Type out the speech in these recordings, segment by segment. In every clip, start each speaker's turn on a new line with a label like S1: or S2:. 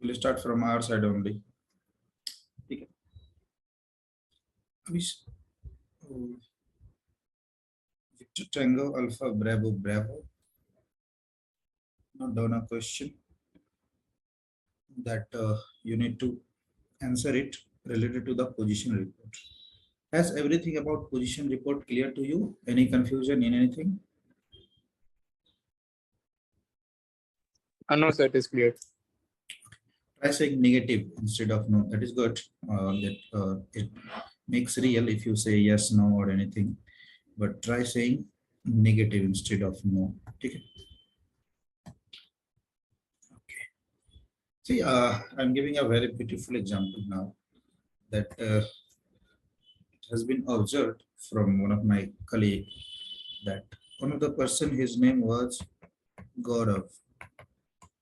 S1: We'll start from our side only. Okay. Victor Tango Alpha Bravo Bravo. Not down a question that you need to answer it related to the position report. Has everything about position report clear to you? Any confusion in anything?
S2: No, sir, it is clear.
S1: Try saying negative instead of no. That is good. It makes real if you say yes, no, or anything. But try saying negative instead of no. Okay. Okay. See, I'm giving a very beautiful example now that has been observed from one of my colleagues that one of the person, his name was Gaurav,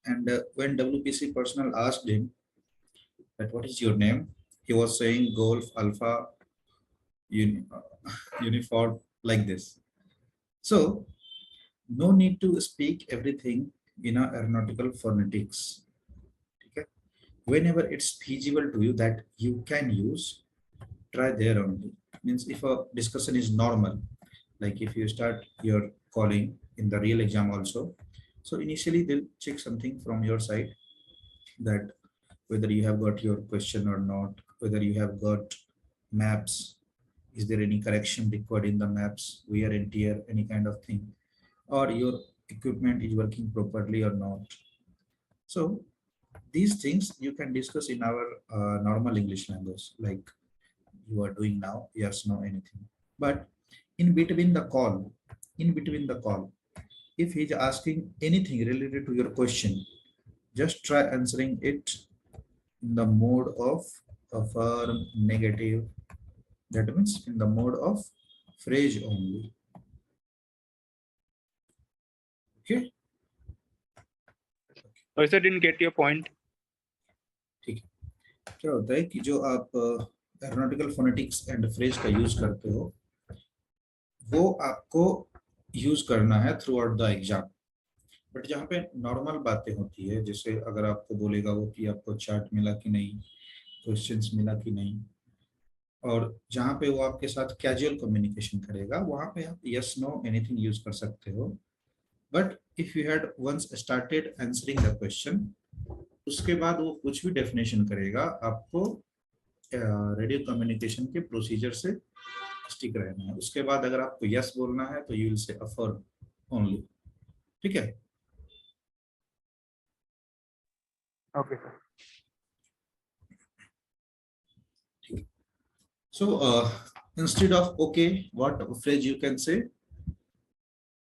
S1: and when WPC personnel asked him that what is your name, he was saying Golf Alpha Uniform like this. So no need to speak everything in a aeronautical phonetics. Okay, whenever it's feasible to you that you can use, try there only. Means if a discussion is normal, like if you start your calling in the real exam also, so initially they'll check something from your side that whether you have got your question or not, whether you have got maps, is there any correction required in the maps, wear and tear, any kind of thing, or your equipment is working properly or not. So these things you can discuss in our normal English language, like you are doing now, yes, no, anything. But in between the call, if he's asking anything related to your question, just try answering it in the mode of affirm, negative. That means in the mode of phrase only. Okay.
S2: I sir didn't get your point.
S1: ठीक है, क्या होता है कि जो आप aeronautical phonetics and phrase का use करते हो वो आपको यूज करना है through out the exam. But जहाँ पे नॉर्मल बातें होती है, जैसे अगर आपको बोलेगा वो कि आपको चार्ट मिला कि नहीं, क्वेश्चंस मिला कि नहीं, और जहाँ पे वो आपके साथ कैजुअल कम्युनिकेशन करेगा वहाँ पे आप यस नो एनीथिंग यूज कर सकते हो. But if you had once started answering the question, उसके बाद वो कुछ भी डेफिनेशन करेगा, आपको रेडियो कम्युनिकेशन के प्रोसीजर से स्टिक रहना है. उसके बाद अगर आपको यस बोलना है तो you will say affirm only. ठीक है.
S2: Okay, sir.
S1: So instead of okay, what phrase you can say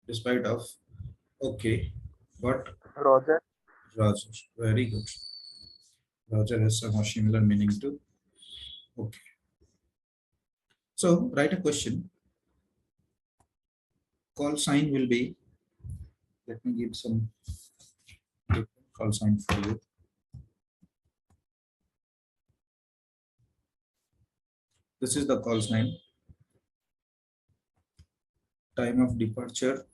S1: despite of okay? What?
S2: Roger.
S1: Roger. Very good. Roger has some similar meaning to okay. So write a question. Call sign will be, let me give some call sign for you. This is the call sign. Time of departure.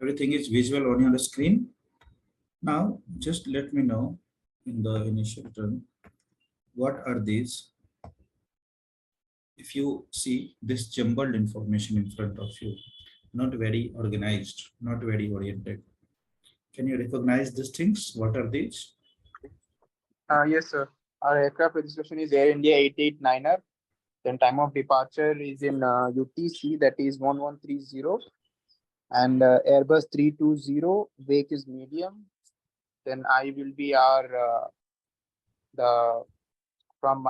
S1: Everything is visual on your screen. Now, just let me know in the initial term, what are these? If you see this jumbled information in front of you, not very organized, not very oriented. Can you recognize these things? What are these?
S2: Yes, sir. Our aircraft registration is Air India 889er. Then time of departure is in UTC, that is 1130. And Airbus 320, wake is medium. Then I will be our the from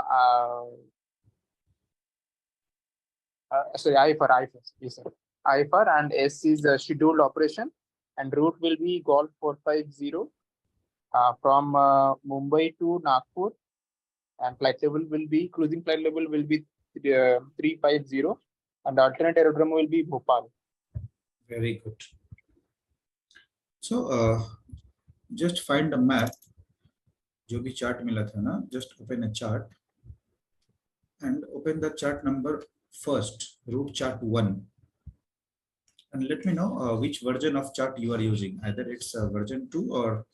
S2: sorry, I first, yes, sir. I for and S is a scheduled operation, and route will be Golf 450 from Mumbai to Nagpur, and flight level will be cruising flight level will be 350, and alternate aerodrome will be Bhopal.
S1: Very good. So just find a map. जो भी chart मिला था ना, just open a chart and open the chart number first, route chart 1, and let me know which version of chart you are using. Either it's version 2 or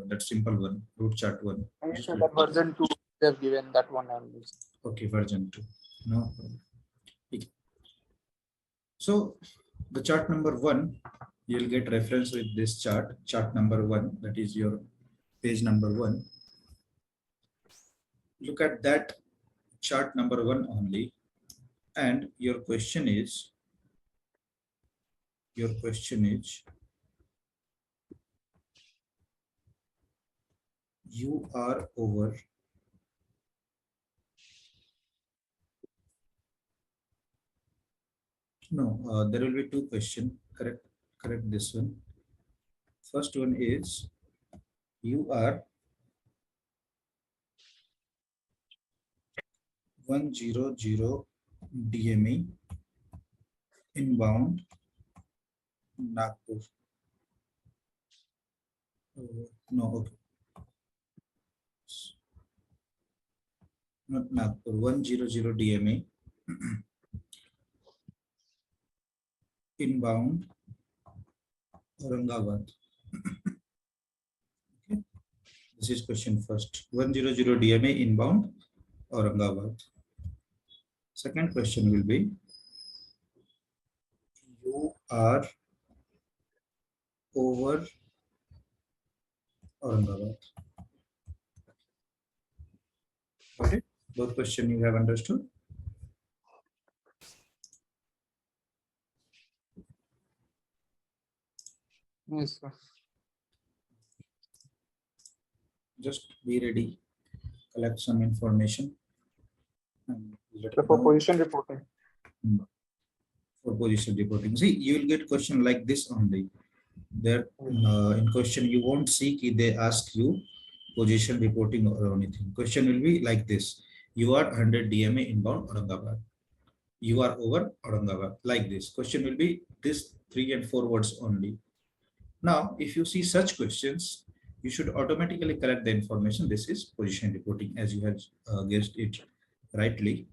S1: that simple one, route chart 1.
S2: Yes,
S1: Just
S2: sir,
S1: let
S2: that
S1: me.
S2: version 2 they have given that one I'm using.
S1: Okay, version 2. No problem. So the chart number 1, you'll get reference with this chart, chart number 1, that is your page number 1. Look at that chart number 1 only, and your question is you are over there will be two questions. Correct this one. First one is you are 100 DME inbound Nagpur. No, okay. Not Nagpur, 100 DMA inbound Aurangabad. Okay. This is question first. 100 DMA inbound Aurangabad. Second question will be you are over Aurangabad. Got it? Both question you have understood?
S2: Yes, sir.
S1: Just be ready, collect some information. And let
S2: So
S1: me
S2: for
S1: know.
S2: position reporting.
S1: For position reporting. See, you will get question like this only. There in question you won't see कि they ask you position reporting or anything. Question will be like this. You are 100 DMA inbound Aurangabad. You are over Aurangabad. Like this. Question will be this 3 and 4 words only. Now, if you see such questions, you should automatically collect the information. This is position reporting, as you have guessed it rightly.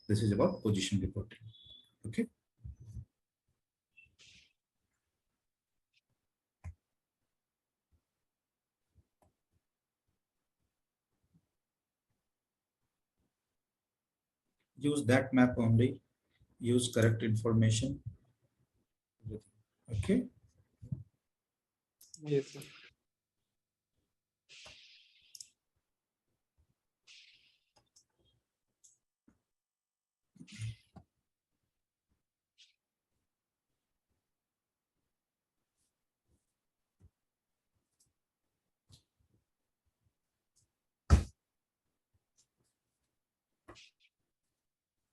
S1: This is about position reporting. Okay. Use that map only. Use correct information. Okay.
S2: Yes, sir.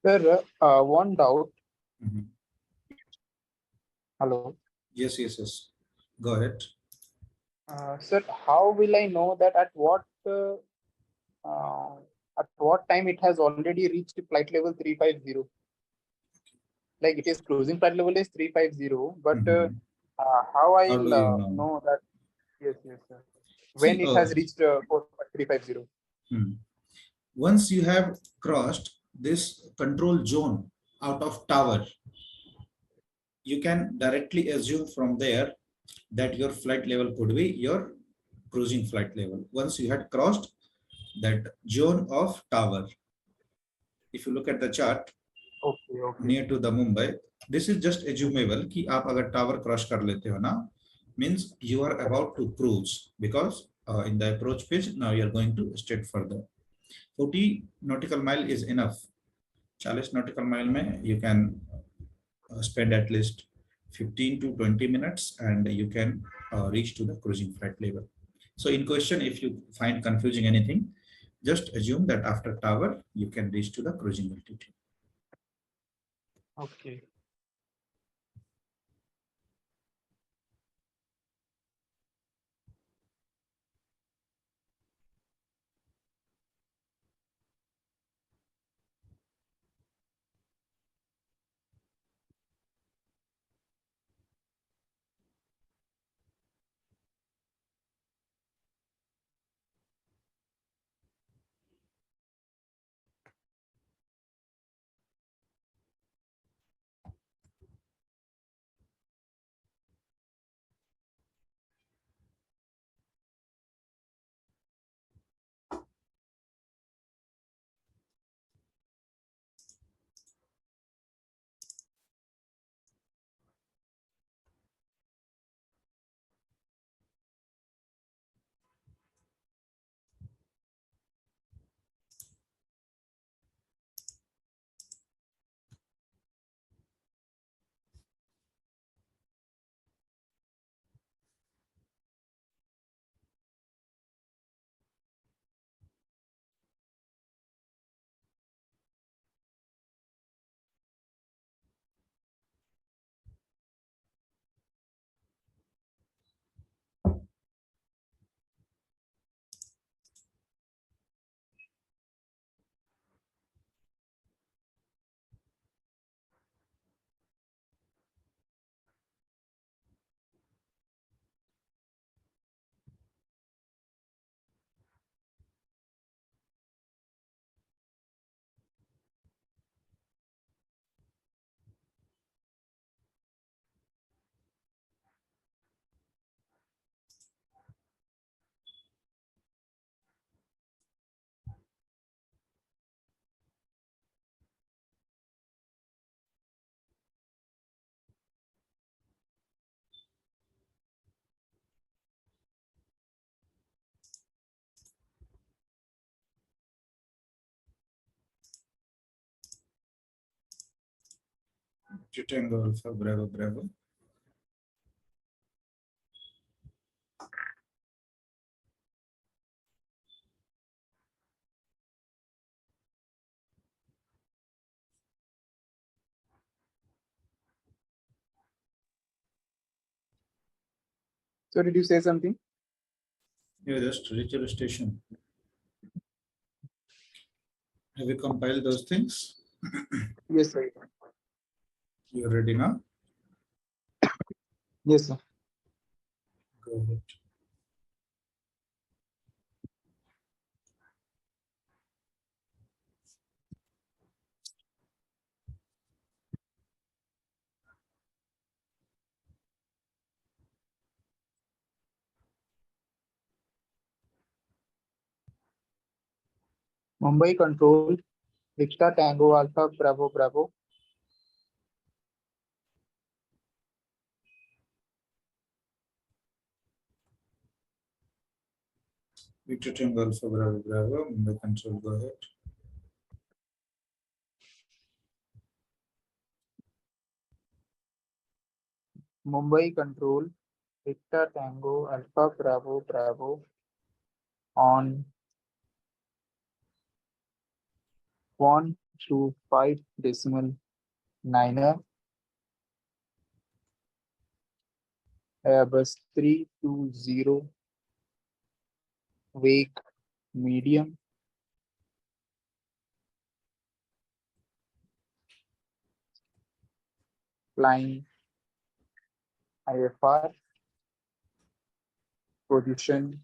S2: Sir, one doubt.
S1: Mhm.
S2: Hello.
S1: Yes, yes, yes. Go ahead.
S2: Sir, how will I know that uh, at what time it has already reached flight level 350? Like it is cruising flight level is 350, but
S1: Mhm.
S2: how
S1: How
S2: I'll
S1: do you know?
S2: know that? Yes, yes, sir. When
S1: See,
S2: it has reached 350.
S1: once you have crossed this control zone out of tower, you can directly assume from there that your flight level could be your cruising flight level. Once you had crossed that zone of tower, if you look at the chart
S2: Okay, okay.
S1: near to the Mumbai, this is just assumable कि आप अगर tower cross कर लेते हो ना, means you are about to cruise, because in the approach page now you are going to straight further. 40 nautical mile is enough. 40 nautical mile में you can spend at least 15 to 20 minutes and you can reach to the cruising flight level. So in question, if you find confusing anything, Just assume that after tower, you can reach to the cruising altitude.
S2: Okay.
S1: Tango Alpha Bravo Bravo.
S2: So did you say something?
S1: You just reach your station. Have you compiled those things?
S2: Yes, sir.
S1: You're ready now?
S2: Yes, sir.
S1: Go ahead.
S2: Mumbai Control, Victor Tango Alpha Bravo Bravo.
S1: Victor Tango Alpha Bravo Bravo. Mumbai Control, go ahead.
S2: Mumbai Control, Victor Tango Alpha Bravo Bravo on 125.9er Airbus 320 wake medium flying IFR position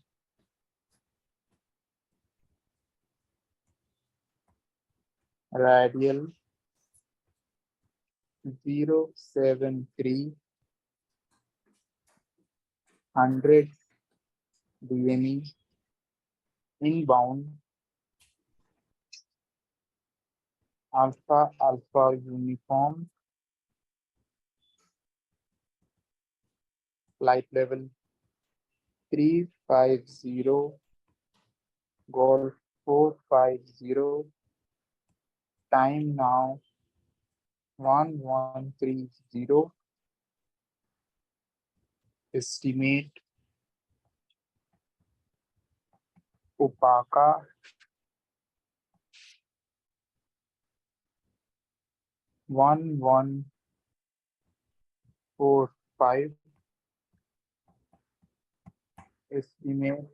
S2: radial 073 100 DME inbound Alpha Alpha uniform flight level 350 Golf 450 time now 1130 estimate Upaka 1145 estimate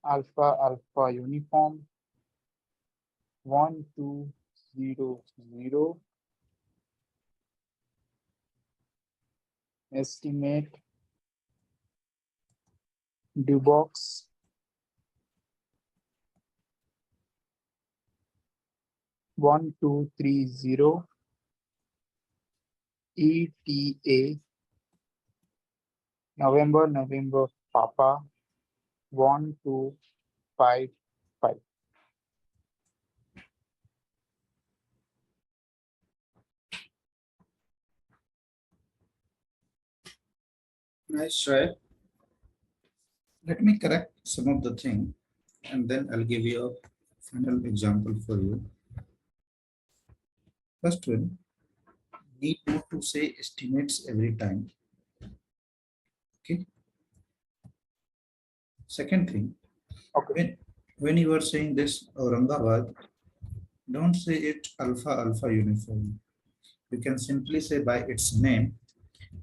S2: alpha alpha uniform 1200 estimate Dubox 1230 ETA November Papa 1255.
S1: Nice try. Let me correct some of the thing and then I'll give you a final example for you. First one, need not to say estimates every time. Okay. Second thing,
S2: Okay.
S1: when you are saying this Aurangabad, don't say it alpha alpha uniform. You can simply say by its name,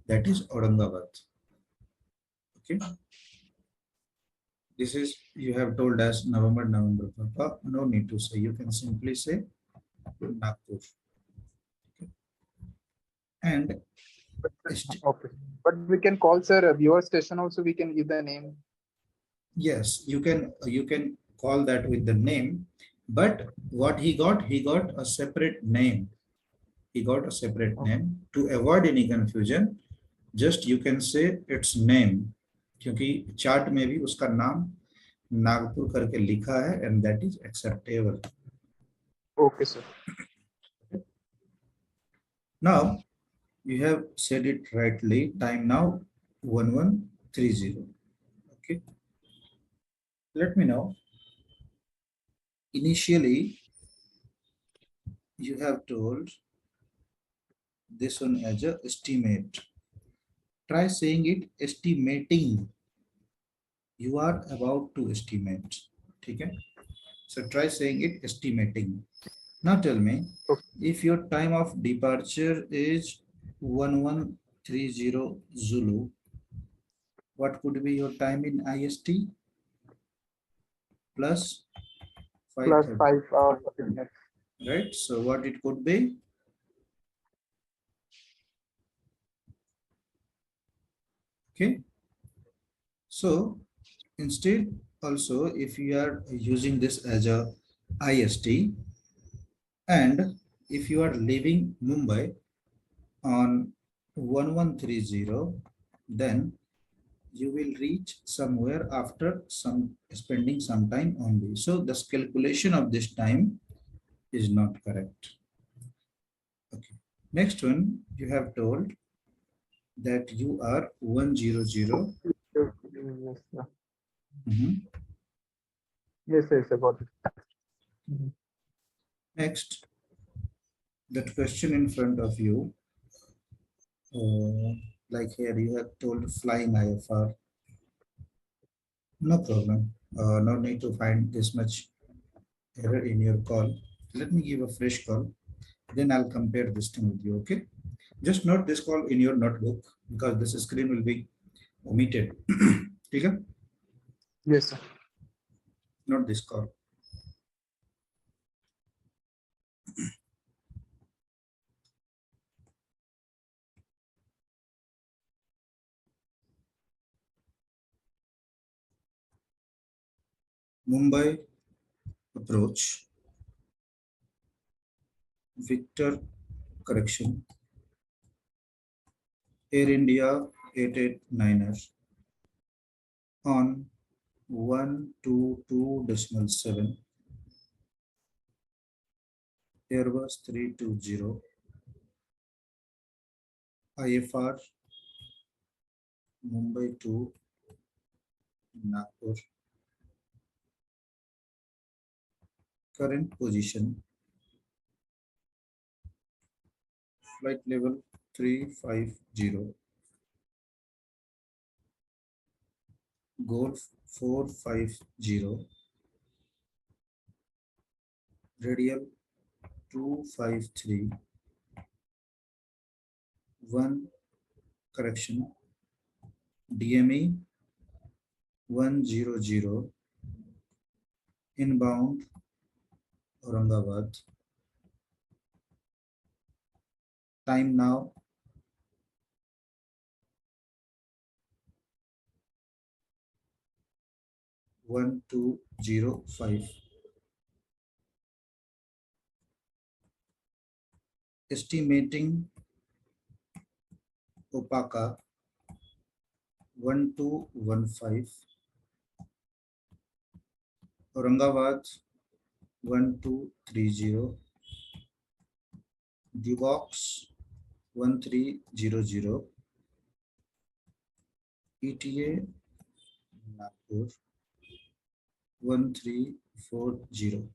S1: that is Aurangabad. Okay. This is you have told us November Papa. No need to say. You can simply say Nagpur. Okay. And
S2: Okay. But we can call, sir, a viewer station also. We can give the name.
S1: yes, you can call that with the name, but what he got a separate name. He got a separate
S2: Okay.
S1: name to avoid any confusion. Just you can say its name, क्योंकि chart में भी उसका नाम नागपुर करके लिखा है and that is acceptable.
S2: Okay, sir.
S1: Now you have said it rightly. Time now 1130. Okay. Let me know. Initially, you have told this one as a estimate. Try saying it estimating. You are about to estimate. Okay. So try saying it estimating. Now tell me,
S2: Okay.
S1: if your time of departure is 1130 Zulu, what could be your time in IST? Plus
S2: Plus
S1: 530,
S2: 5 hours of minutes.
S1: right? So what it could be? Okay. So instead, also, if you are using this as a IST, and if you are leaving Mumbai on 1130, then you will reach somewhere after some spending some time only. So this calculation of this time is not correct. Okay. Next one, you have told that you are 100.
S2: Yes, sir.
S1: Mhm.
S2: Yes, I got it. Mhm.
S1: Next, that question in front of you, uh, like here you have told flying IFR. No problem. No need to find this much error in your call. Let me give a fresh call. Then I'll compare this thing with you. Okay. Just note this call in your notebook because this screen will be omitted. Okay.
S2: Yes, sir.
S1: Note this call. Mumbai approach. Victor correction. Air India 889er on 122.7. Airbus 320. IFR Mumbai to Nagpur. Current position. Flight level 350. Golf 450. Radial 253. one correction DME 100 inbound Aurangabad. Time now 1205. Estimating Opaka 1215. Aurangabad 1230. Dubox 1300. ETA Nagpur 1340.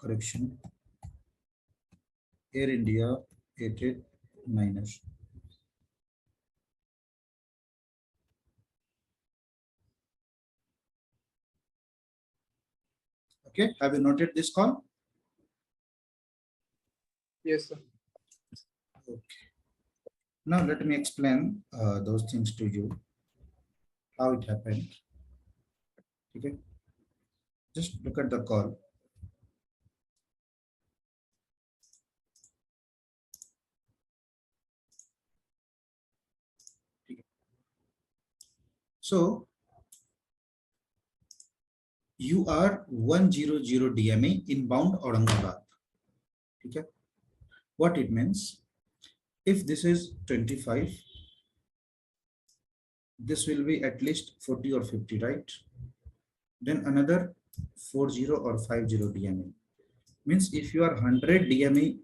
S1: Correction Air India 88 Okay, have you noted this call?
S2: Yes, sir.
S1: Okay. Now let me explain those things to you, how it happened. Okay, just look at the call. So you are 100 DMA inbound Aurangabad. Okay, what it means? If this is 25, this will be at least 40 or 50, right? Then another 40 or 50 DMA. Means if you are 100 DMA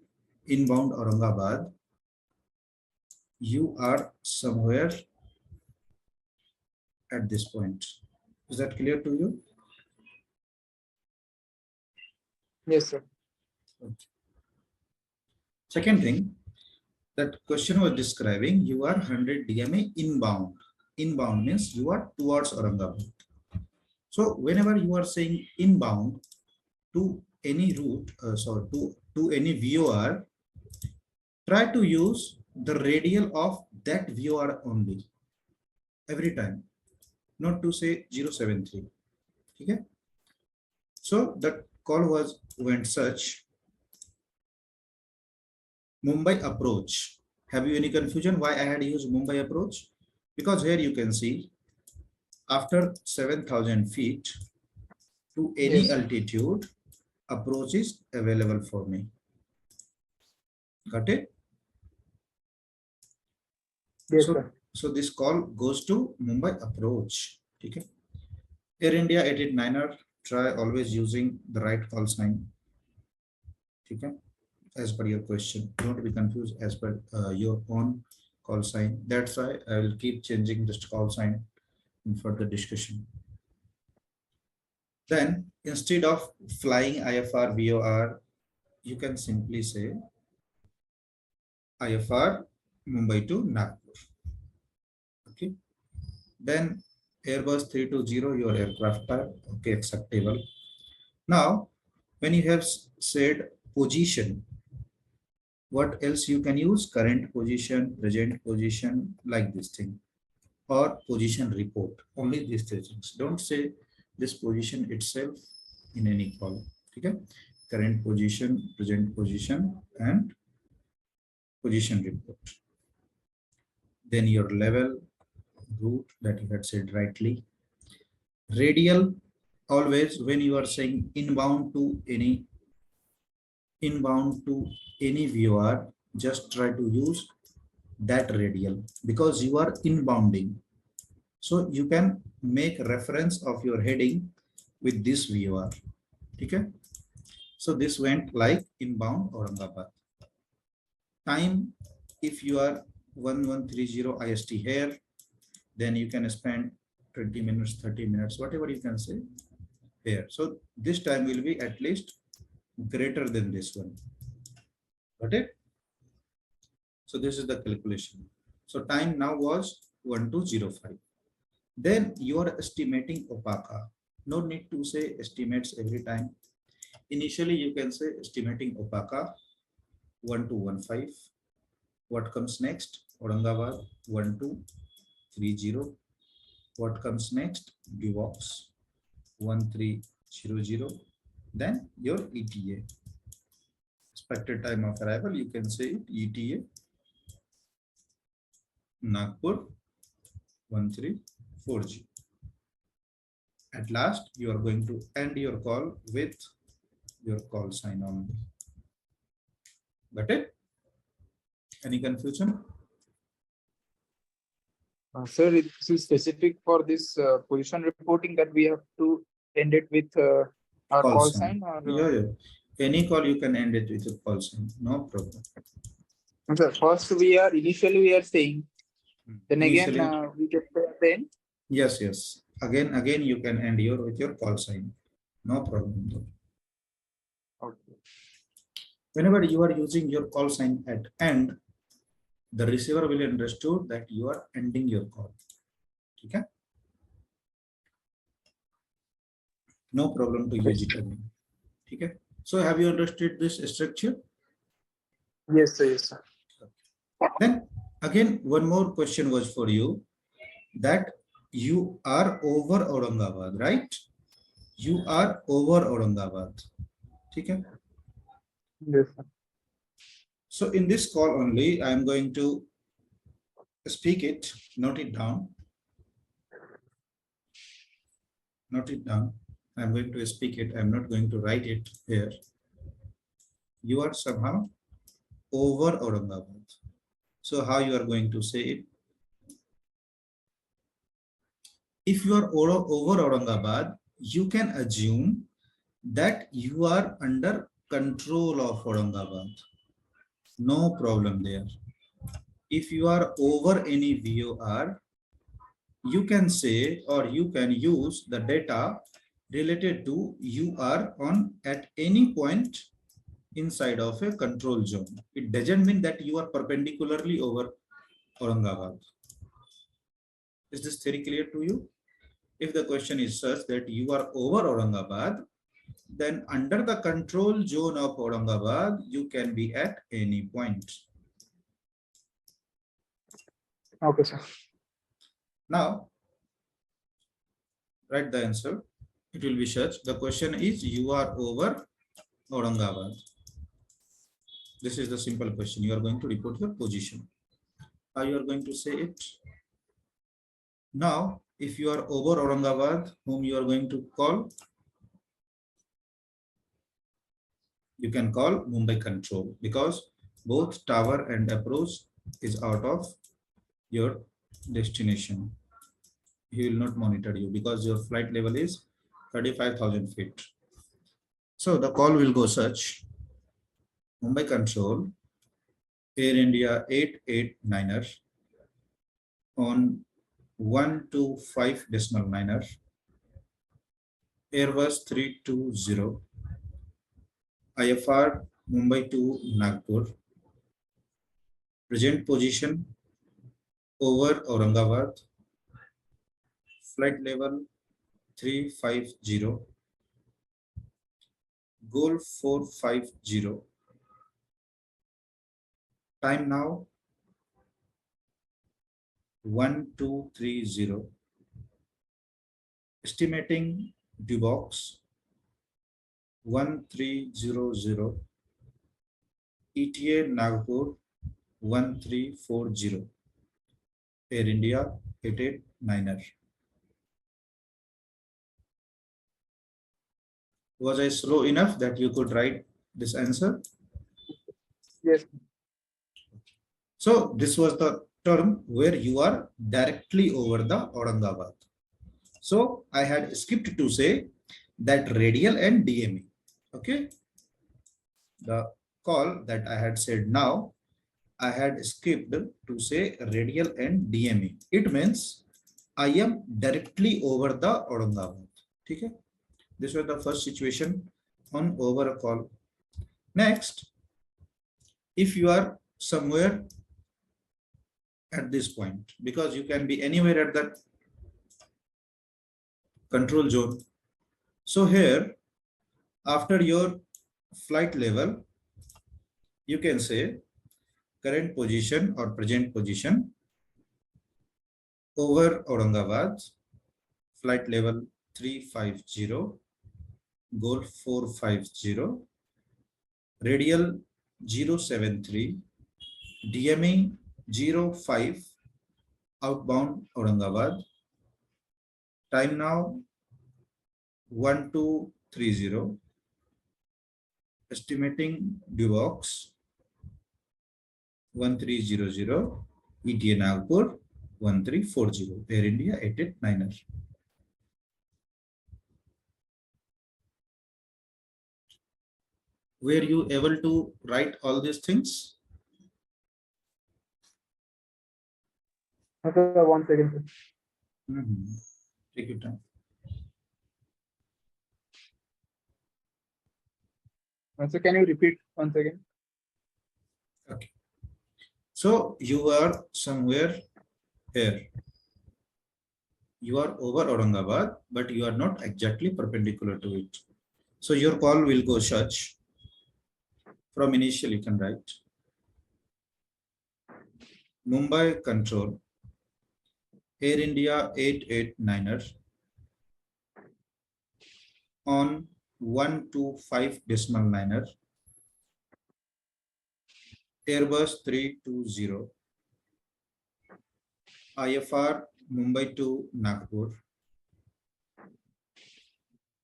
S1: inbound Aurangabad, you are somewhere at this point. Is that clear to you?
S2: Yes, sir.
S1: Okay. Second thing, that question was describing you are 100 DMA inbound. Inbound means you are towards Aurangabad. So whenever you are saying inbound to any route, to any VOR, try to use the radial of that VOR only every time, not to say 073. Okay. So the call went such Mumbai approach. Have you any confusion why I had used Mumbai approach? Because here you can see after 7,000 feet to any
S2: Yes, sir.
S1: altitude, approach is available for me. Got it?
S2: Yes,
S1: So,
S2: sir.
S1: so this call goes to Mumbai approach. Okay. Air India 889er, try always using the right call sign. Okay. As per your question, don't be confused as per your own call sign. That's why I will keep changing this call sign in further discussion. Then instead of flying IFR VOR, you can simply say IFR Mumbai to Nagpur. Okay. Then Airbus 320, your aircraft type. Okay, acceptable. Now, when you have said position, what else you can use? Current position, present position, like this thing, or position report. Only these three things. Don't say this position itself in any call. Okay. Current position, present position, and position report. Then your level, route that you had said rightly. Radial, always when you are saying inbound to any viewer, just try to use that radial because you are inbounding. So you can make reference of your heading with this viewer. Okay. So this went like inbound Aurangabad. Time, if you are 1130 IST here, then you can spend 20 minutes, 30 minutes, whatever you can say here. So this time will be at least greater than this one. Got it? So this is the calculation. So time now was 1205. Then you are estimating Opaka. No need to say estimates every time. Initially, you can say estimating Opaka 1215. What comes next? Aurangabad 1230. What comes next? Duvox 1300. Then your ETA. Expected time of arrival, you can say it ETA Nagpur 1340. At last, you are going to end your call with your call sign only. Got it? Any confusion?
S2: Sir, this is specific for this position reporting that we have to end it with our
S1: Call
S2: call
S1: sign.
S2: sign, or
S1: Yeah. Any call you can end it with a call sign. No problem.
S2: sir, first initially we are saying, then again
S1: Initially,
S2: we get to the end.
S1: yes, yes. Again, you can end your with your call sign. No problem. Though.
S2: Okay.
S1: Whenever you are using your call sign at end, the receiver will understood that you are ending your call. Okay? No problem to use it again. Okay? So have you understood this structure?
S2: Yes, sir. Yes, sir.
S1: Then again, one more question was for you, that you are over Aurangabad, right? You are over Aurangabad. Okay?
S2: Yes, sir.
S1: So in this call only, I am going to speak it, note it down. Note it down. I'm going to speak it. I'm not going to write it here. You are somehow over Aurangabad. So how you are going to say it? If you are over Aurangabad, you can assume that you are under control of Aurangabad. No problem there. If you are over any VOR, you can say, or you can use the data related to you are on at any point inside of a control zone. It doesn't mean that you are perpendicularly over Aurangabad. Is this theory clear to you? If the question is such that you are over Aurangabad, then under the control zone of Aurangabad, you can be at any point.
S2: Okay, sir.
S1: Now, write the answer. It will be such. The question is you are over Aurangabad. This is the simple question. You are going to report your position. How you are going to say it? Now, if you are over Aurangabad, whom you are going to call? You can call Mumbai control, because both tower and approach is out of your destination. He will not monitor you because your flight level is 35,000 feet. So the call will go such: Mumbai control, Air India 889er on 125.9er, Airbus 320, IFR Mumbai to Nagpur, present position over Aurangabad, flight level 350, goal 450, time now 1230, estimating Dubox 1300, ETA Nagpur 1340, Air India 889er. Was I slow enough that you could write this answer?
S2: Yes.
S1: So this was the term where you are directly over the Aurangabad. So I had skipped to say that radial and DME. Okay. The call that I had said now, I had skipped to say radial and DME. It means I am directly over the Aurangabad. Okay. This was the first situation on over a call. Next, if you are somewhere at this point, because you can be anywhere at that control zone. So here, after your flight level, you can say current position or present position over Aurangabad, flight level 350, goal 450, radial 073, DME 05, outbound Aurangabad, time now 1230, estimating Dubox 1300, ETA Nagpur 1340, Air India 889er. Were you able to write all these things?
S2: Okay, 1 second, sir.
S1: Take your time.
S2: So can you repeat once again?
S1: Okay. So you are somewhere here. You are over Aurangabad, but you are not exactly perpendicular to it. So your call will go such. From initial, you can write Mumbai control Air India 889er on 125 decimal liner Airbus 320 IFR Mumbai to Nagpur.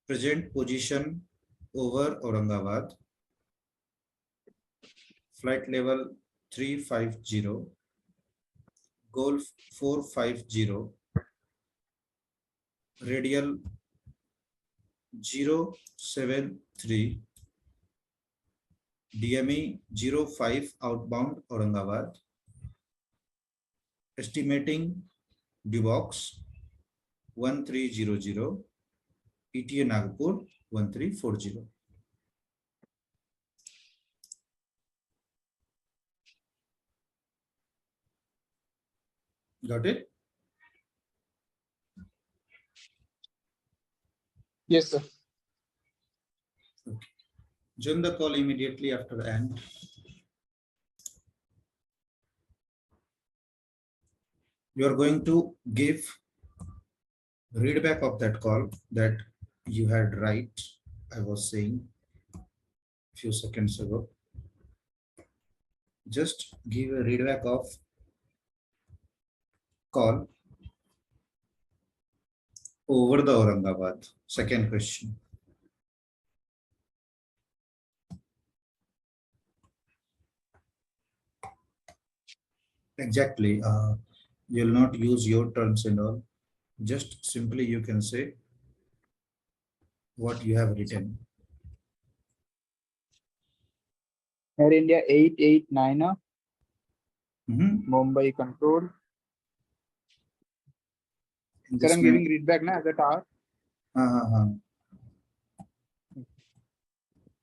S1: Present position over Aurangabad. Flight level 350. Golf 450. Radial 073. DME 05 outbound Aurangabad. Estimating Dubox 1300. ETA Nagpur 1340. Got it?
S2: Yes, sir.
S1: Okay. Join the call immediately after the end. You are going to give readback of that call that you had right. I was saying a few seconds ago. Just give a readback of call over the Aurangabad. Second question. Exactly. You'll not use your terms and all. Just simply you can say what you have written.
S2: Air India 889er,
S1: Mhm.
S2: Mumbai control.
S1: In
S2: Sir,
S1: this
S2: I'm
S1: manner.
S2: giving readback now as a task.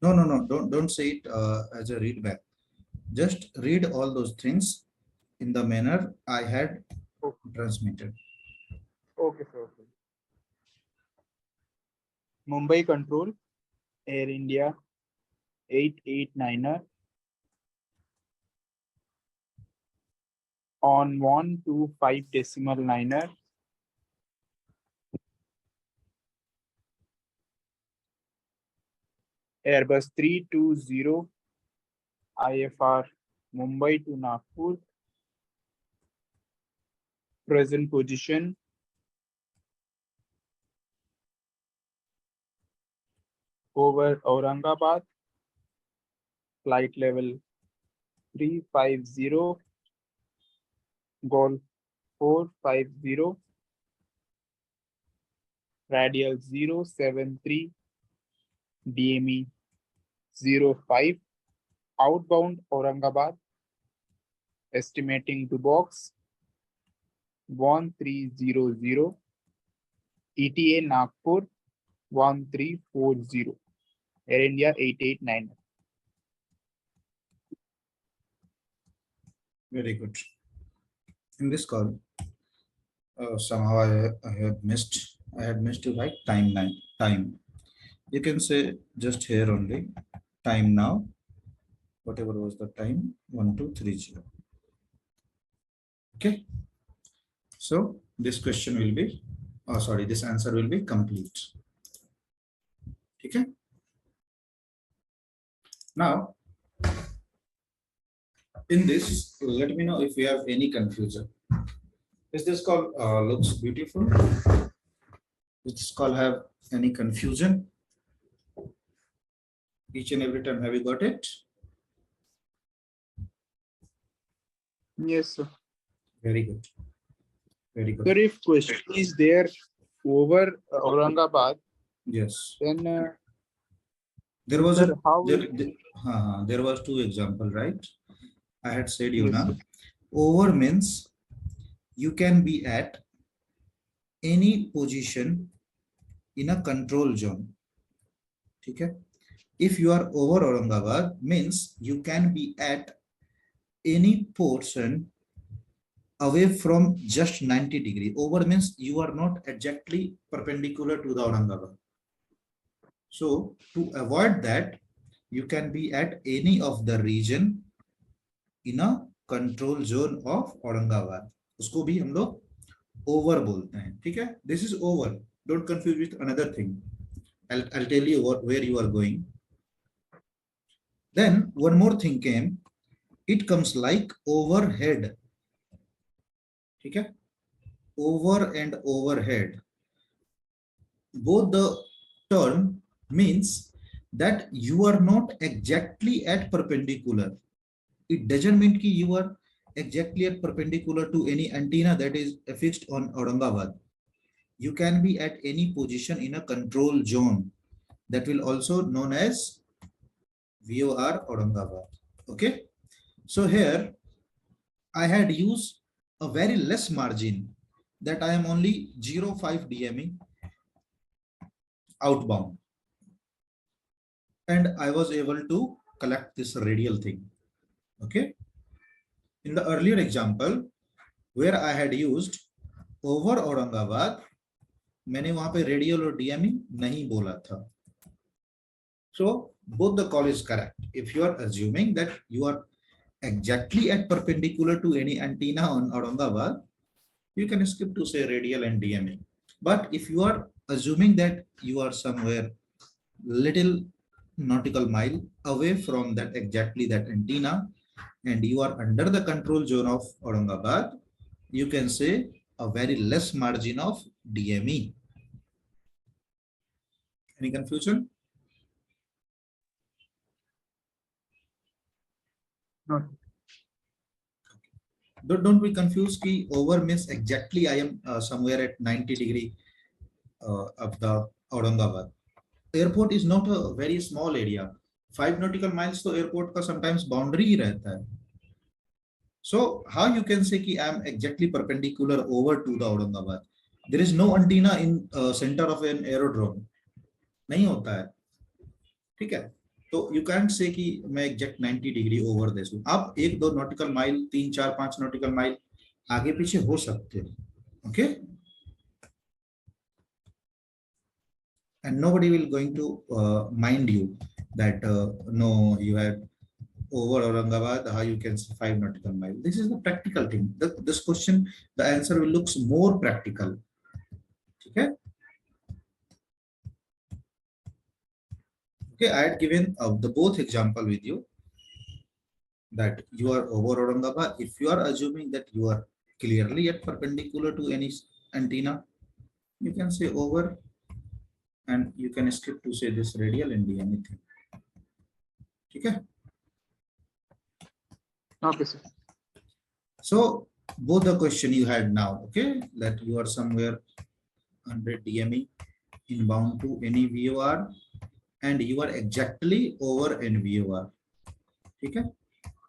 S1: No, no, no. Don't say it as a readback. Just read all those things in the manner I had
S2: Oh,
S1: transmitted.
S2: okay, sir. Okay. Mumbai control, Air India 889er on 125 decimal liner. Airbus 320 IFR Mumbai to Nagpur. Present position over Aurangabad. Flight level 350. Golf 450. Radial 073. DME 05. Outbound Aurangabad. Estimating to box 1300. ETA Nagpur 1340. Air India 889.
S1: Very good. In this call, somehow I had missed. I had missed to write timeline. Time. You can say just here only. Time now. whatever was the time, 1230. Okay. So this question will be, oh sorry, this answer will be complete. Okay. Now, in this, let me know if you have any confusion. Is this call looks beautiful? Does this call have any confusion? Each and every time, have you got it?
S2: Yes, sir.
S1: Very good. Very
S2: Sir,
S1: good.
S2: if question is there over Aurangabad,
S1: Yes.
S2: then
S1: There was
S2: sir,
S1: a
S2: how will
S1: there was two example, right? I had said you
S2: yes, sir.
S1: now. Over means you can be at any position in a control zone. Okay. If you are over Aurangabad, means you can be at any portion away from just 90-degree. Over means you are not exactly perpendicular to the Aurangabad. So to avoid that, you can be at any of the region in a control zone of Aurangabad. उसको भी हम लोग over बोलते हैं. ठीक है? This is over. Don't confuse with another thing. I'll tell you where you are going. Then one more thing came. It comes like overhead. ठीक है? Over and overhead. Both the term means that you are not exactly at perpendicular. It doesn't mean that you are exactly at perpendicular to any antenna that is fixed on Aurangabad. You can be at any position in a control zone that will also known as VOR Aurangabad. Okay. So here I had used a very less margin that I am only 0.5 DME outbound. And I was able to collect this radial thing. Okay. In the earlier example, where I had used over Aurangabad, मैंने वहां पे radial और DME नहीं बोला था. So both the call is correct. If you are assuming that you are exactly at perpendicular to any antenna on Aurangabad, you can skip to say radial and DMA. But if you are assuming that you are somewhere little nautical mile away from that exactly that antenna and you are under the control zone of Aurangabad, you can say a very less margin of DME. Any confusion?
S2: No.
S1: Don't be confused. Ki over means exactly I am somewhere at 90-degree of the Aurangabad. Airport is not a very small area. 5 nautical miles to airport का sometimes boundary ही रहता है. So how you can say कि I am exactly perpendicular over to the Aurangabad? There is no antenna in center of an aerodrome. नहीं होता है. ठीक है. तो यू कैंट से कि मैं एग्जैक्ट 90 डिग्री ओवर दिस हूं. आप 1-2 नॉटिकल माइल 3-4-5 नॉटिकल माइल आगे पीछे हो सकते हो. Okay. And nobody will going to mind you that no, you had over Aurangabad, how you can say 5 nautical mile. This is the practical thing. This question, the answer will looks more practical. Okay. Okay, I had given the both example with you that you are over Aurangabad. If you are assuming that you are clearly at perpendicular to any antenna, you can say over and you can skip to say this radial and anything. Okay.
S2: Okay, sir.
S1: So both the question you had now, okay, that you are somewhere 100 DME inbound to any VOR and you are exactly over an VOR. Okay.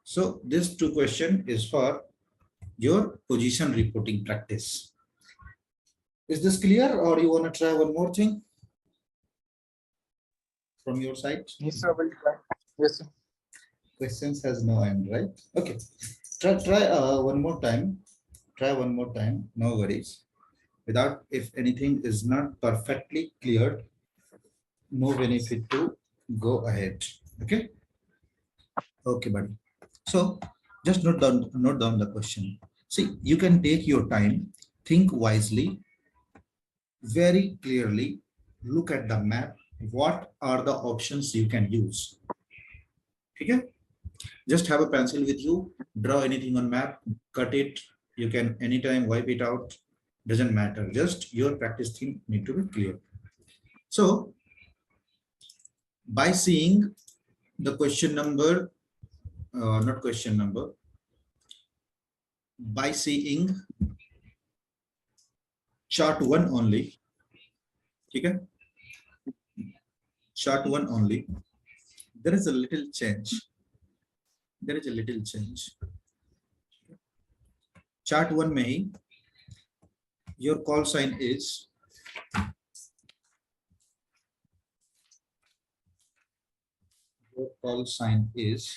S1: So this two question is for your position reporting practice. Is this clear or you want to try one more thing from your side?
S2: Yes, sir. Will try. Yes, sir.
S1: Questions has no end, right? Okay. Try one more time. Try one more time. No worries. Without, if anything is not perfectly cleared, no benefit to go ahead. Okay. Okay, buddy. So just note down the question. See, you can take your time, think wisely, very clearly, look at the map. What are the options you can use? Okay? Just have a pencil with you, draw anything on map, cut it. You can anytime wipe it out. Doesn't matter. Just your practice thing need to be clear. So by seeing the question number, not question number, by seeing chart one only, okay? Chart one only, there is a little change. There is a little change. Chart one may your call sign is your call sign is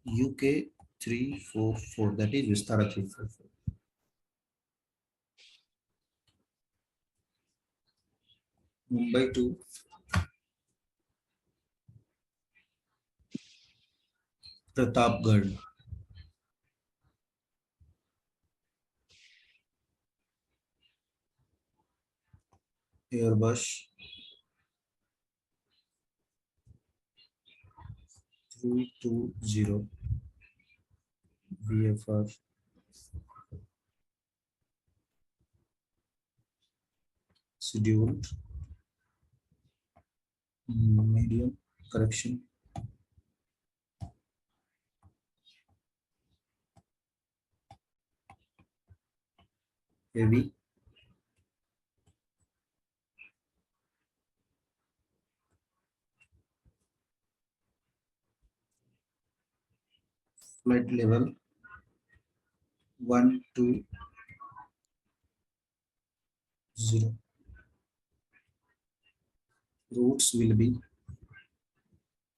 S1: UK 344. That is Vistara 344. Mumbai to Pratapgarh. Airbus 320 VFR scheduled medium correction heavy flight level 120 routes will be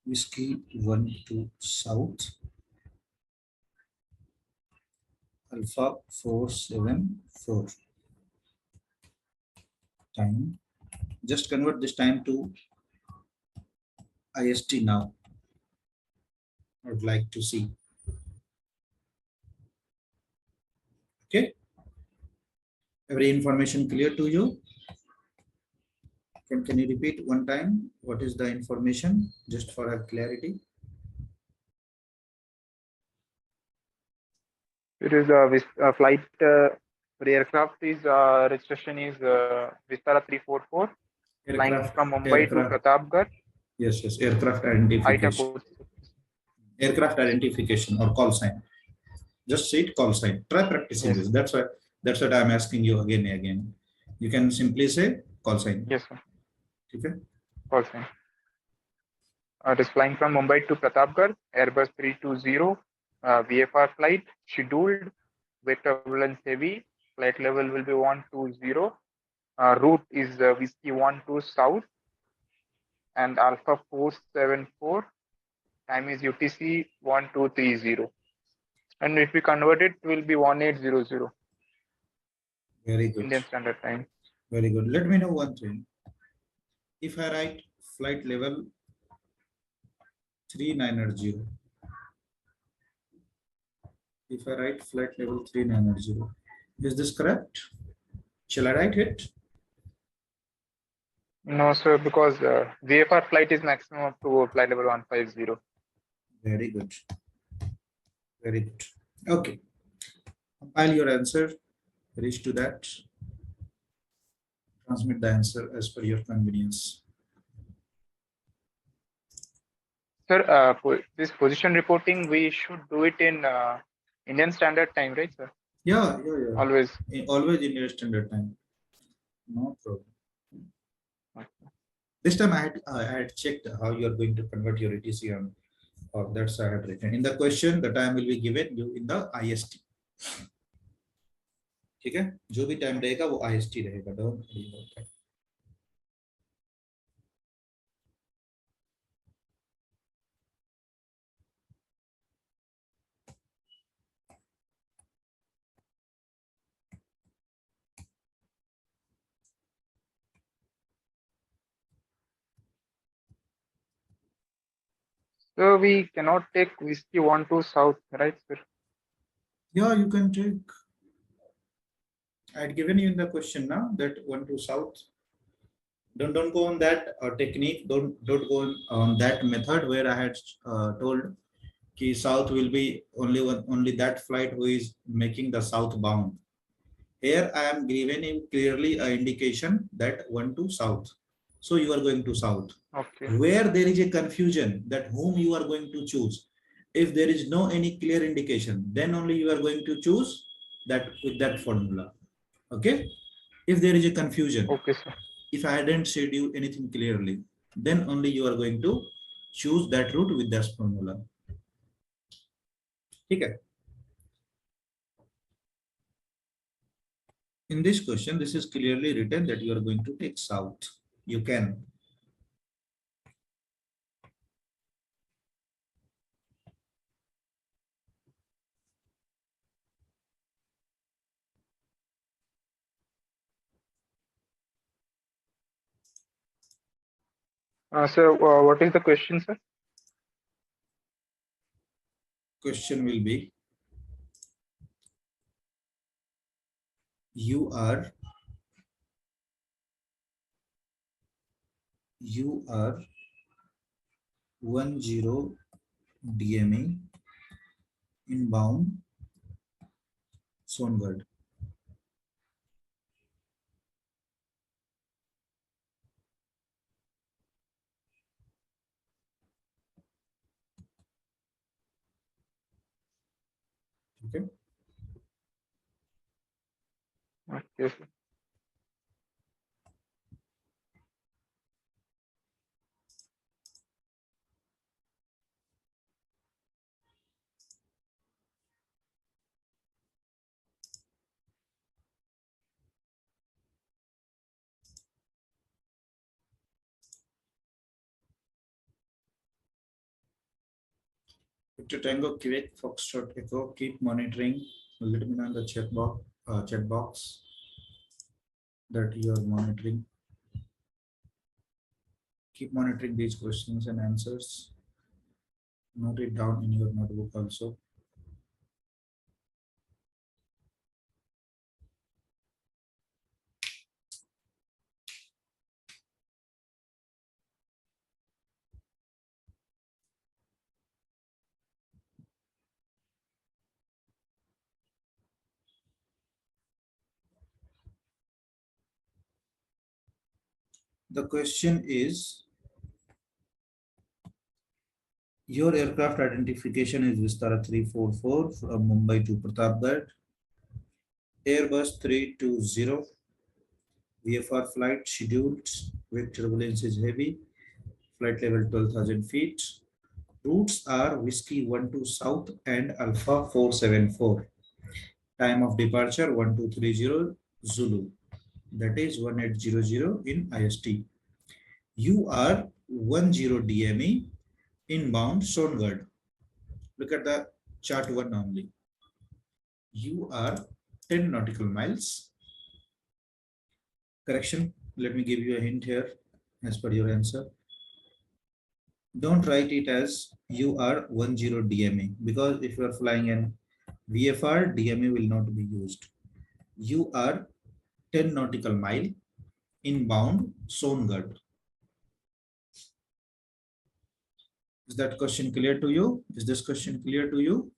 S1: whiskey 12 south alpha 474 time. Just convert this time to IST now. I would like to see. Okay, every information clear to you? Can you repeat one time? What is the information just for our clarity?
S2: It is a flight. The aircraft is registration is Vistara 344, flying
S1: Aircraft,
S2: from Mumbai to
S1: aircraft.
S2: Pratapgarh.
S1: Yes, yes. Aircraft
S2: Item
S1: identification.
S2: code.
S1: Aircraft identification or call sign. Just say it call sign. Try practicing
S2: Yes,
S1: this. That's what I'm asking you again and again. You can simply say call sign.
S2: yes, sir.
S1: Okay.
S2: Also, it is flying from Mumbai to Pratapgarh, Airbus 320, VFR flight, scheduled, with turbulence heavy. Flight level will be 120. Route is Whiskey 12 South and Alpha 474. Time is UTC 1230. And if we convert it, it will be 1800
S1: Very good.
S2: Indian Standard Time.
S1: Very good. Let me know one thing. If I write flight level 3900, if I write flight level 3900, is this correct? Shall I write it?
S2: No, sir, because VFR flight is maximum up to flight level 150.
S1: Very good. Very good. Okay. Compile your answer. Reach to that. Transmit the answer as per your convenience.
S2: Sir, this position reporting, we should do it in Indian Standard Time, right, sir?
S1: Yeah.
S2: Always.
S1: Always in your standard time. No problem.
S2: Okay.
S1: This time I had checked how you are going to convert your ETC on, or that's I had written. In the question, the time will be given you in the IST. ठीक है जो भी time रहेगा वो IST रहेगा don't
S2: So we cannot take whiskey 1 to south, right, sir?
S1: Yeah, you can take. I had given you in the question now that one to south. Don't go on that technique. Don't go on that method where I had told ki south will be only that flight who is making the southbound. Here I am giving him clearly an indication that one to south. So you are going to south.
S2: Okay.
S1: Where there is a confusion that whom you are going to choose, if there is no any clear indication, then only you are going to choose that with that formula. Okay. If there is a confusion,
S2: Okay, sir.
S1: if I hadn't said you anything clearly, then only you are going to choose that route with that formula. Okay. In this question, this is clearly written that you are going to take south. You can.
S2: What is the question, sir?
S1: Question will be, you are you are 10 DME inbound Songad. Okay.
S2: Okay, sir.
S1: Victor Tango, Quebec, Foxtrot Echo, keep monitoring. Let me know in the chat box that you are monitoring. Keep monitoring these questions and answers. Note it down in your notebook also. The question is, your aircraft identification is Vistara 344 from Mumbai to Pratapgarh, Airbus 320, VFR flight scheduled with turbulence is heavy, flight level 12,000 feet. Routes are Whiskey 12 South and Alpha 474. Time of departure 1230 Zulu. That is 1800 in IST. You are 10 DME inbound Songad. Look at the chart one only. You are 10 nautical miles. Correction, let me give you a hint here as per your answer. Don't write it as you are 10 DME, because if you are flying an VFR, DME will not be used. You are 10 nautical mile inbound Songad. Is that question clear to you? Is this question clear to you?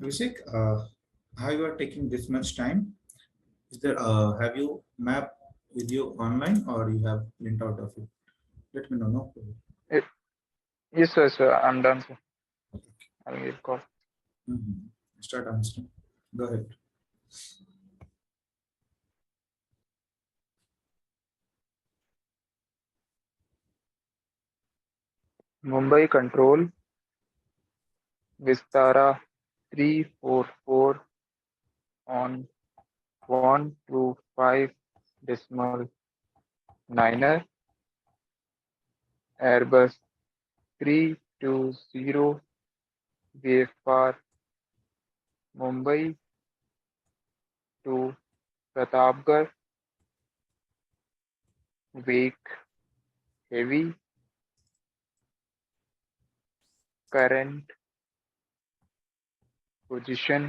S1: Abhishek, how you are taking this much time? Is there have you map with you online or you have print out of it? Let me know. No problem.
S2: Eh, Yes, sir. I'm done, sir. I'll give call.
S1: Start answering. Go ahead.
S2: Mumbai control Vistara 344 on 125 decimal niner Airbus 320 VFR Mumbai to Pratapgarh wake heavy current position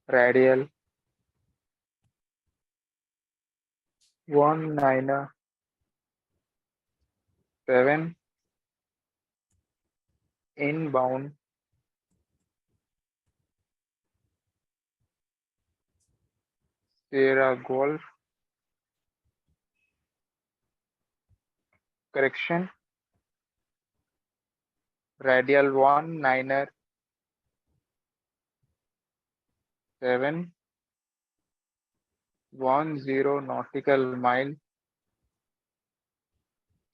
S2: radial 197 inbound Sierra Golf correction radial 19710 nautical mile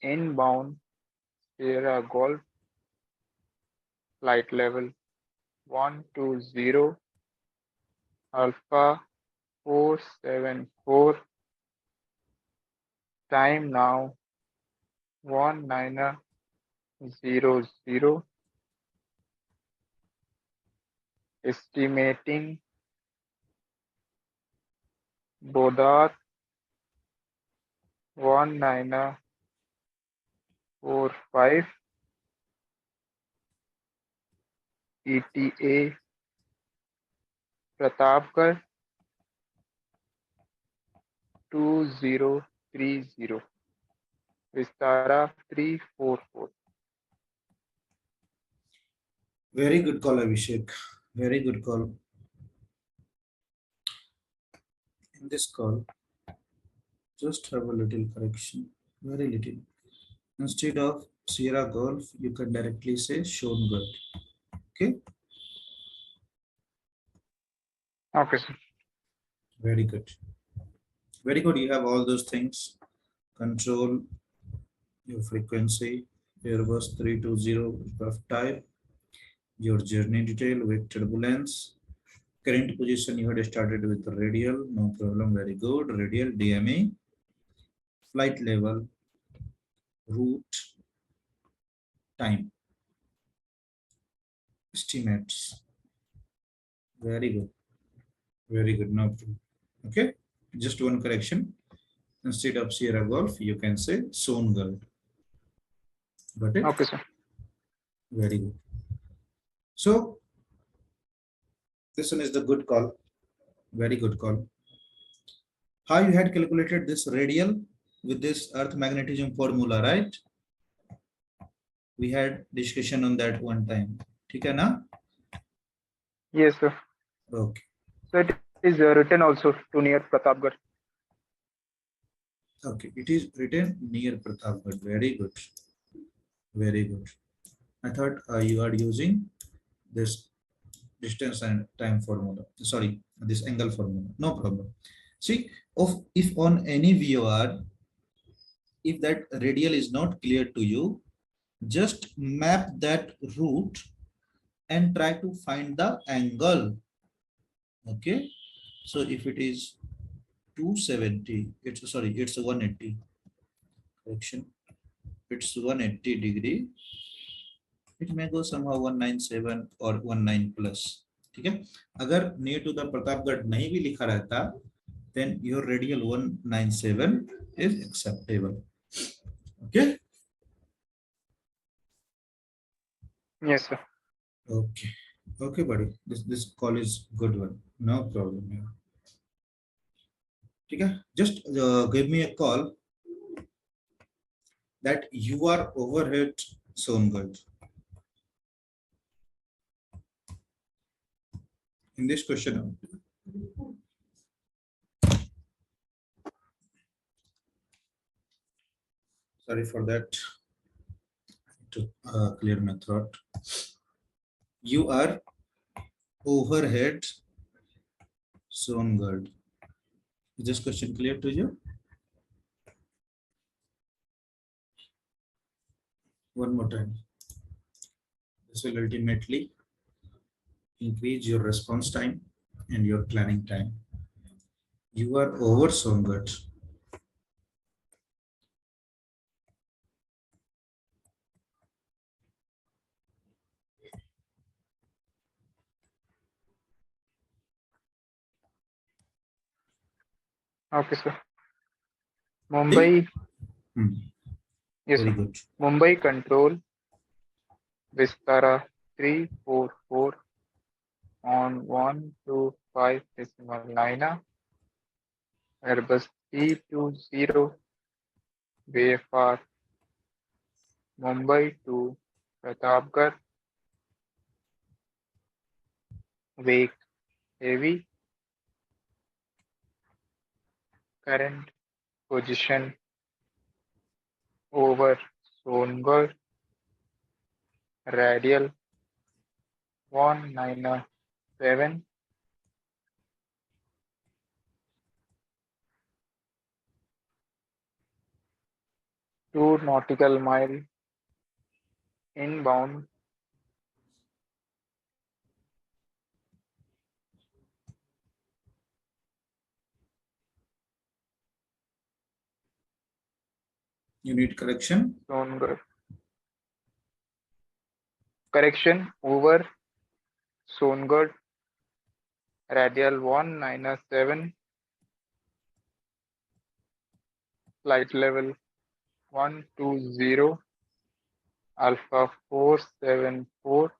S2: inbound Sierra Golf flight level 120 Alpha 474 time now 1900 estimating Bodhat 1945 ETA Pratapgarh 2030 Vistara 344.
S1: Very good call, Abhishek. Very good call. In this call, just have a little correction. Very little. Instead of Sierra Golf, you can directly say shown good. Okay.
S2: Okay, sir.
S1: Very good. Very good. You have all those things. Control your frequency, Airbus 320 rough type, your journey detail with turbulence. Current position you had started with radial, no problem, very good. Radial DMA, flight level, route, time, estimates. Very good, very good, no problem. Okay, just one correction. Instead of Sierra Golf, you can say Zone Girl. Got it?
S2: Okay, sir.
S1: Very good. So this one is the good call. Very good call. How you had calculated this radial with this earth magnetism formula, right? We had discussion on that one time. ठीक है ना?
S2: Yes, sir.
S1: Okay.
S2: So it is written also to near Pratapgarh.
S1: Okay. It is written near Pratapgarh. Very good. Very good. I thought you are using this distance and time formula. Sorry, this angle formula. No problem. See, if on any VOR, if that radial is not clear to you, just map that route and try to find the angle. Okay. So if it is 270, it's sorry, it's 180. Correction. It's 180 degree. It may go somehow 197 or 19 plus. ठीक है? अगर near to the Pratapgarh नहीं भी लिखा रहता, then your radial 197 is acceptable. Okay.
S2: Yes, sir.
S1: Okay. Okay, buddy. This call is good one. No problem. Yeah. ठीक है? Just give me a call that you are overhead zone good. In this question, sorry for that. To clear my throat. You are overhead zone good. Is this question clear to you? One more time. This will ultimately increase your response time and your planning time. You are over Songat.
S2: Okay, sir.
S1: See?
S2: Mumbai, yes,
S1: Very
S2: sir.
S1: good.
S2: Mumbai control Vistara 344 on 125 decimal liner. Airbus 320 VFR Mumbai to Pratapgarh. Wake heavy. Current position over Songarh. Radial 197. 2 nautical mile inbound.
S1: You need correction.
S2: Songarh. Correction over Songarh. Radial 197. Flight level 120. Alpha 474.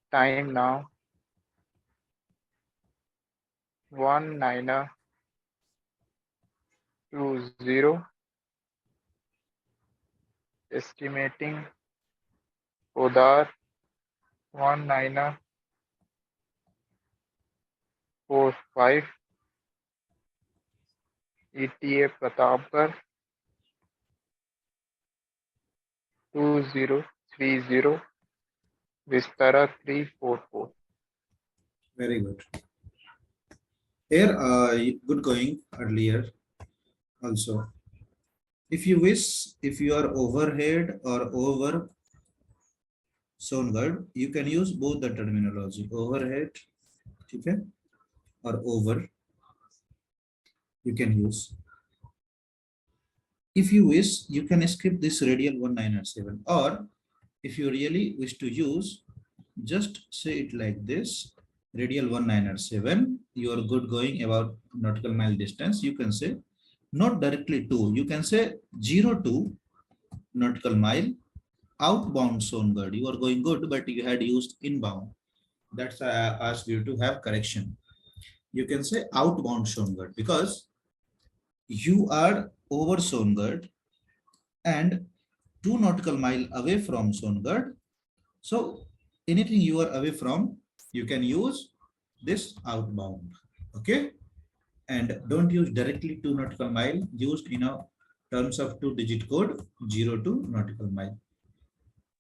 S2: Time now 1920. Estimating Odar 1945. ETA Pratapgarh 2030. Vistara 344.
S1: Very good. Here, good going earlier also. If you wish, if you are overhead or over Songarh, you can use both the terminology. Overhead, okay, or over, you can use. If you wish, you can skip this radial 1907, or if you really wish to use, just say it like this: radial 1907. You are good going about nautical mile distance. You can say not directly to. You can say 02 nautical mile outbound Songarh. You are going good, but you had used inbound. That's why I asked you to have correction. You can say outbound Songarh because you are over Songarh and 2 nautical mile away from Songarh. So anything you are away from, you can use this outbound. Okay. And don't use directly 2 nautical mile, used in a terms of 2-digit code 02 nautical mile.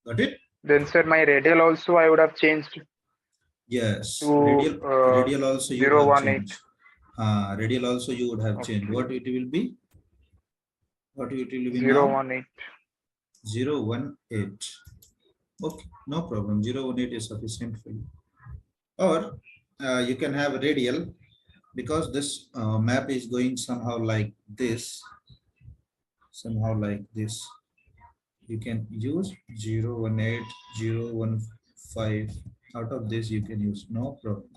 S1: Got it?
S2: Then, sir, my radial also I would have changed
S1: Yes.
S2: to
S1: Radial also you have
S2: 018.
S1: changed. Radial also you would have changed.
S2: Okay.
S1: What it will be? What it will be now?
S2: 018.
S1: 018. Okay, no problem. 018 is sufficient for you. Or you can have radial because this map is going somehow like this. Somehow like this. You can use 018, 015. Out of this, you can use no problem.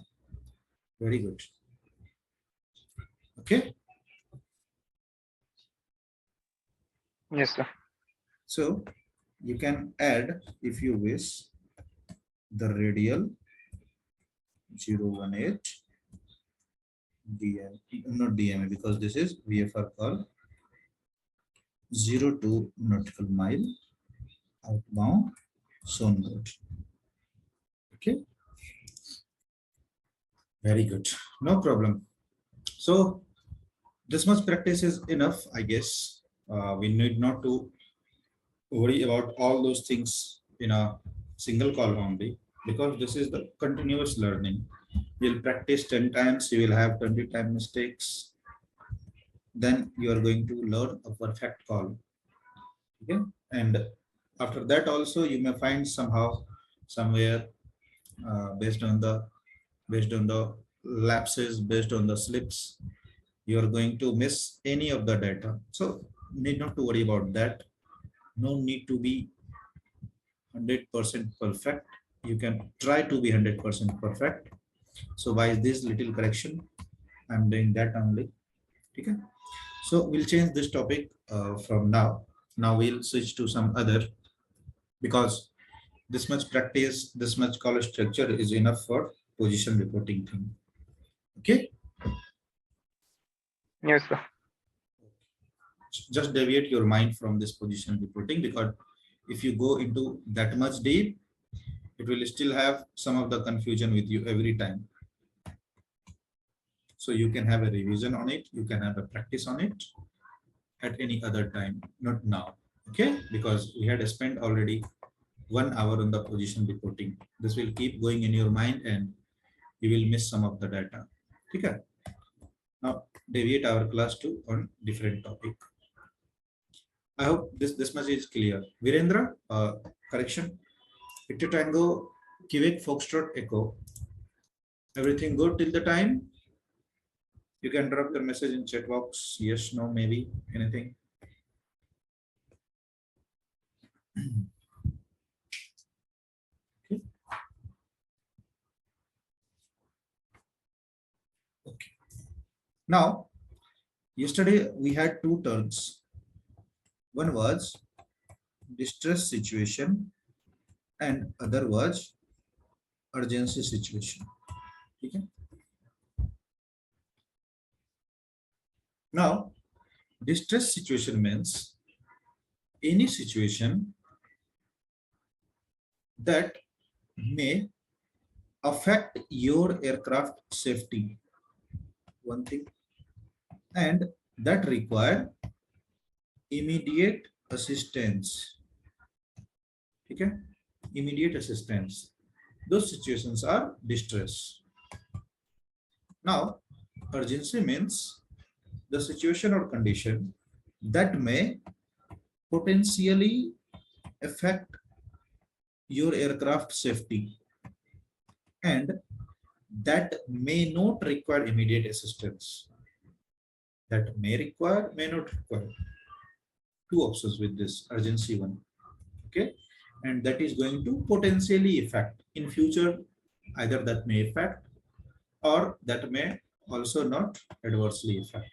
S1: Very good. Okay.
S2: Yes, sir.
S1: So you can add, if you wish, the radial 018 DM, not DMA, because this is VFR call 02 nautical mile outbound Songarh. Okay, very good. No problem. So this much practice is enough, I guess. We need not to worry about all those things in a single call only, because this is the continuous learning. You'll practice 10 times, you will have 20 time mistakes. Then you are going to learn a perfect call. Okay, and after that also you may find somehow somewhere based on the lapses, based on the slips, you are going to miss any of the data. So need not to worry about that. No need to be 100% perfect. You can try to be 100% perfect. So by this little correction, I'm doing that only. Okay. So we'll change this topic from now. Now we'll switch to some other, because this much practice, this much college structure is enough for position reporting thing. Okay.
S2: Yes, sir.
S1: Just deviate your mind from this position reporting, because if you go into that much deep, it will still have some of the confusion with you every time. So you can have a revision on it, you can have a practice on it at any other time, not now. Okay, because we had spent already 1 hour on the position reporting. This will keep going in your mind and you will miss some of the data. Okay. Now deviate our class to on different topic. I hope this much is clear. Virendra, correction. Victor Tango, Quebec Foxtrot Echo. Everything good till the time? You can drop your message in chat box. Yes, no, maybe, anything. Okay. Okay. Now, yesterday we had two terms. One was distress situation and other was urgency situation. Okay. Now, distress situation means any situation that may affect your aircraft safety, one thing, and that require immediate assistance. Okay, immediate assistance. Those situations are distress. Now, urgency means the situation or condition that may potentially affect your aircraft safety and that may not require immediate assistance. That may require, may not require. Two options with this urgency one. Okay, and that is going to potentially affect in future. Either that may affect or that may also not adversely affect.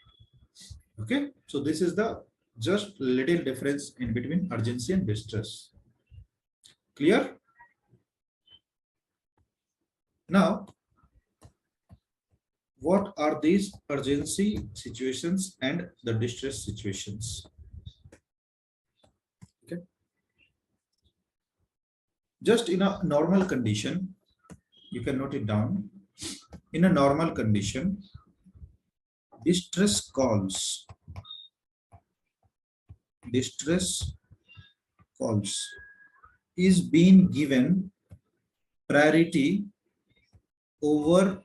S1: Okay, so this is the just little difference in between urgency and distress. Clear? Now, what are these urgency situations and the distress situations? Okay, just in a normal condition, you can note it down. In a normal condition, distress calls is being given priority over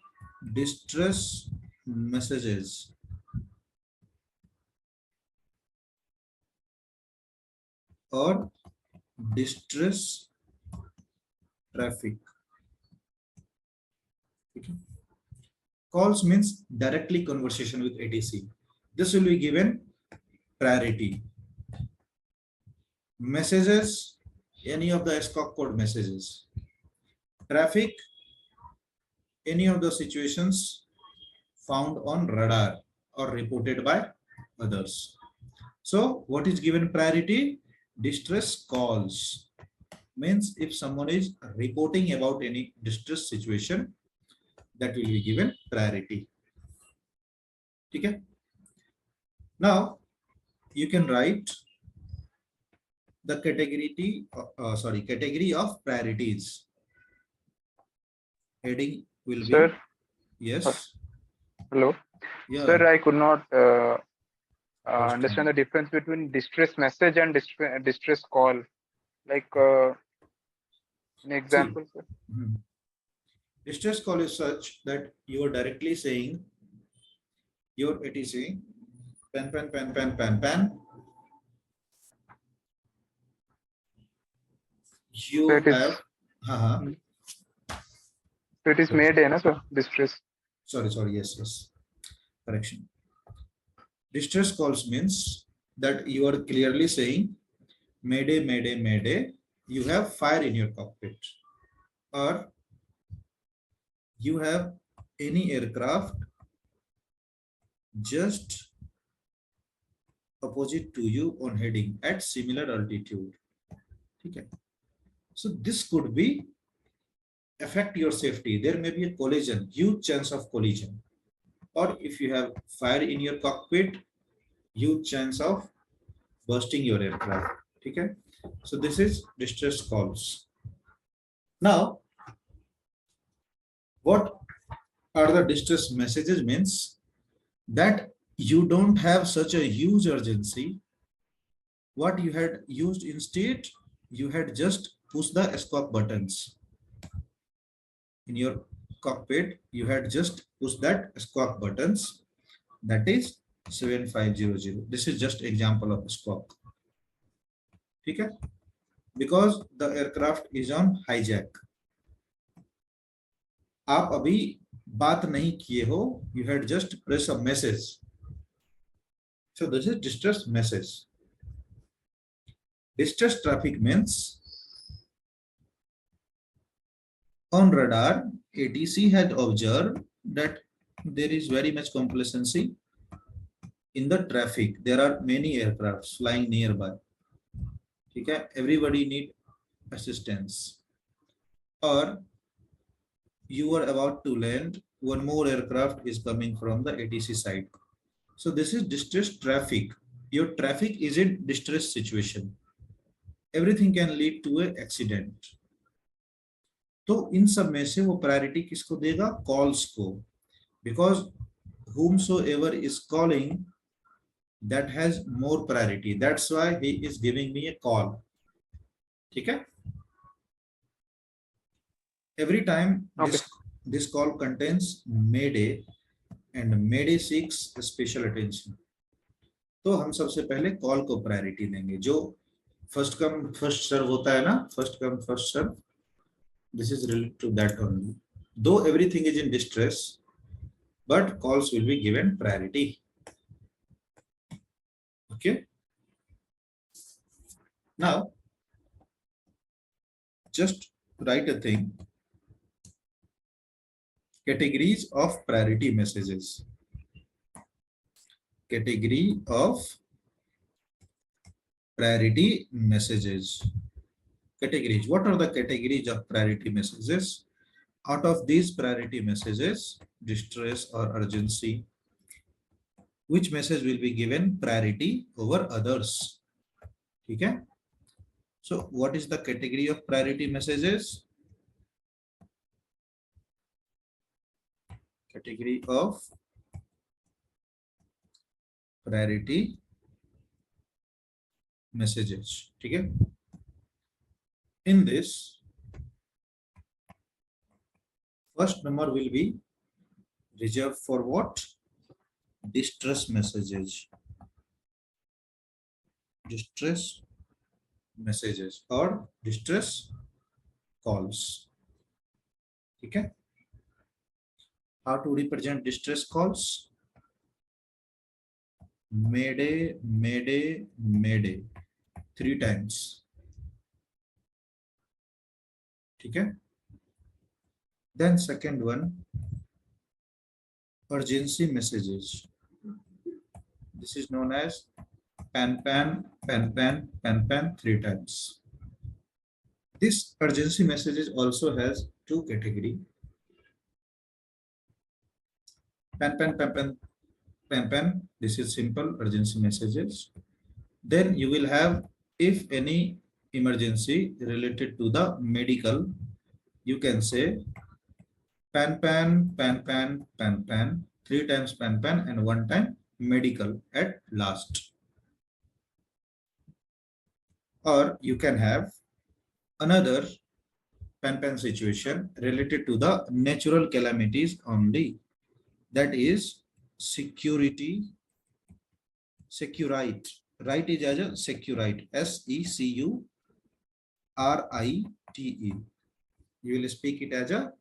S1: distress messages or distress traffic. Okay. Calls means directly conversation with ATC. This will be given priority. Messages, any of the SCOC code messages. Traffic, any of the situations found on radar or reported by others. So what is given priority? Distress calls. Means if someone is reporting about any distress situation, that will be given priority. Okay. Now you can write the category of priorities. Heading will
S2: Sir,
S1: be yes.
S2: hello.
S1: Yeah.
S2: Sir, I could not
S1: Understand.
S2: understand the difference between distress message and distress call. Like an
S1: See,
S2: example, sir.
S1: distress call is such that you are directly saying your ATC pan pan pan pan pan pan.
S2: So
S1: you
S2: it is,
S1: have, uh,
S2: so it is made, na, sir, distress.
S1: sorry, yes, correction. Distress calls means that you are clearly saying, Mayday, Mayday, Mayday, you have fire in your cockpit, or you have any aircraft just opposite to you on heading at similar altitude. Okay. So this could be affect your safety. There may be a collision, huge chance of collision. Or if you have fire in your cockpit, huge chance of bursting your aircraft. Okay. So this is distress calls. Now, what are the distress messages means that you don't have such a huge urgency. What you had used instead, you had just pushed the escape buttons in your cockpit. You had just pushed that escape buttons, that is 7500. This is just example of escape. Okay, because the aircraft is on hijack. आप अभी बात नहीं किए हो, you had just press a message. So this is distress message. Distress traffic means on radar, ATC had observed that there is very much complacency in the traffic. There are many aircrafts flying nearby. Okay, everybody need assistance. Or you are about to land, one more aircraft is coming from the ATC side. So this is distress traffic. Your traffic is in distress situation. Everything can lead to an accident. तो इन सब में से वो priority किसको देगा? Calls को. Because whomsoever is calling, that has more priority. That's why he is giving me a call. ठीक है? Every time
S2: Okay.
S1: this call contains Mayday and Mayday seeks special attention. तो हम सबसे पहले कॉल को प्रायोरिटी देंगे. जो फर्स्ट कम फर्स्ट सर्व होता है ना, first come first serve, this is related to that only. Though everything is in distress, but calls will be given priority. Okay. Now, just write a thing. Categories of priority messages. Category of priority messages. Categories. What are the categories of priority messages? Out of these priority messages, distress or urgency, which message will be given priority over others? Okay. So what is the category of priority messages? Category of priority messages. Okay. In this, first number will be reserved for what? Distress messages. Distress messages or distress calls. Okay. How to represent distress calls? Mayday, Mayday, Mayday. 3 times. Okay. Then second one, urgency messages. This is known as pan pan pan pan pan pan 3 times. This urgency messages also has 2 category. Pan pan pan pan pan pan. This is simple urgency messages. Then you will have, if any emergency related to the medical, you can say pan pan pan pan pan pan 3 times pan pan and 1 time medical at last. Or you can have another pan pan situation related to the natural calamities only, that is security, securite. Right is as a securite, SECURITE. RITE. You will speak it as a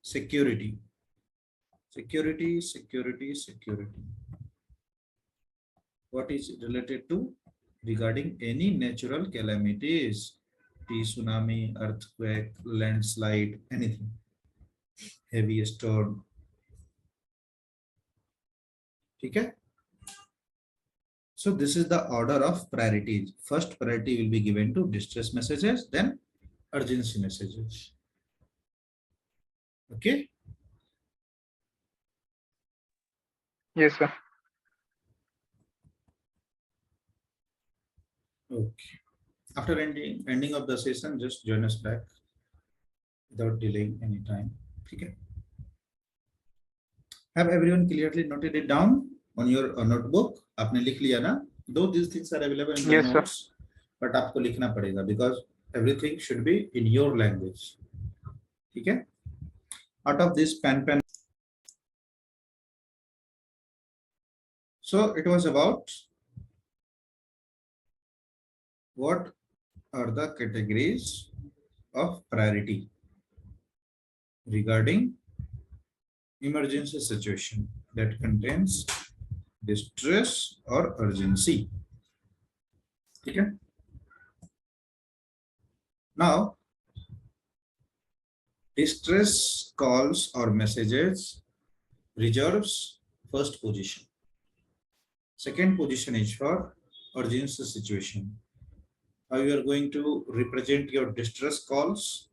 S1: security. Security, security, security. What is related to? Regarding any natural calamities, tsunami, earthquake, landslide, anything, heavy storm. Okay? So this is the order of priorities. First priority will be given to distress messages, then urgency messages. Okay?
S2: Yes, sir.
S1: Okay. After ending of the session, just join us back without delaying any time. Okay. Have everyone clearly noted it down on your notebook? आपने लिख लिया ना? Though these things are available in the
S2: Yes, sir.
S1: notes, but आपको लिखना पड़ेगा because everything should be in your language. ठीक है? Out of this pen. So it was about what are the categories of priority regarding emergency situation that contains distress or urgency. Okay. Now, distress calls or messages reserves first position. Second position is for urgency situation. How you are going to represent your distress calls?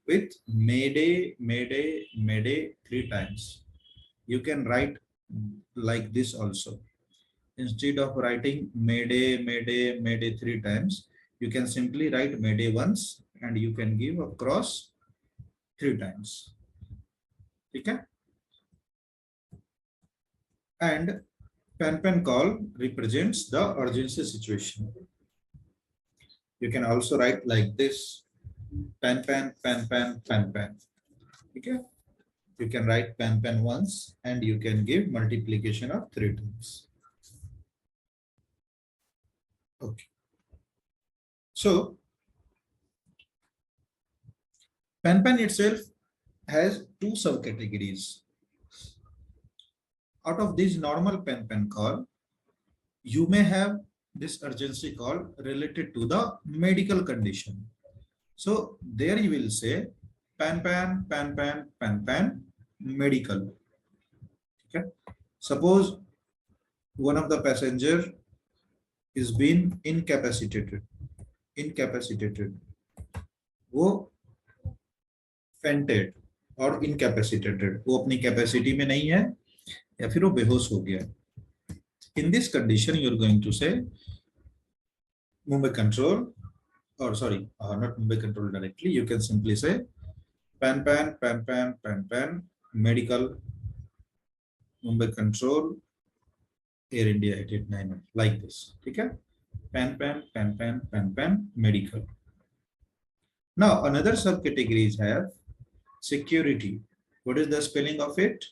S1: With Mayday, Mayday, Mayday 3 times. You can write like this also. Instead of writing Mayday, Mayday, Mayday 3 times, you can simply write Mayday once and you can give a cross 3 times. Okay? And pen call represents the urgency situation. You can also write like this: pen. Okay? You can write pen once and you can give multiplication of 3 times. Okay. So pen itself has 2 subcategories. Out of this normal pen call, you may have this urgency call related to the medical condition. So there you will say pen, medical. Okay. Suppose one of the passenger is been incapacitated. वो fainted और incapacitated. वो अपनी capacity में नहीं है या फिर वो बेहोश हो गया. In this condition, you are going to say Mumbai Control, or sorry, not Mumbai Control directly. You can simply say pen, medical, Mumbai Control, Air India 889, like this. Okay? Pen, medical. Now, another subcategories have security. What is the spelling of it?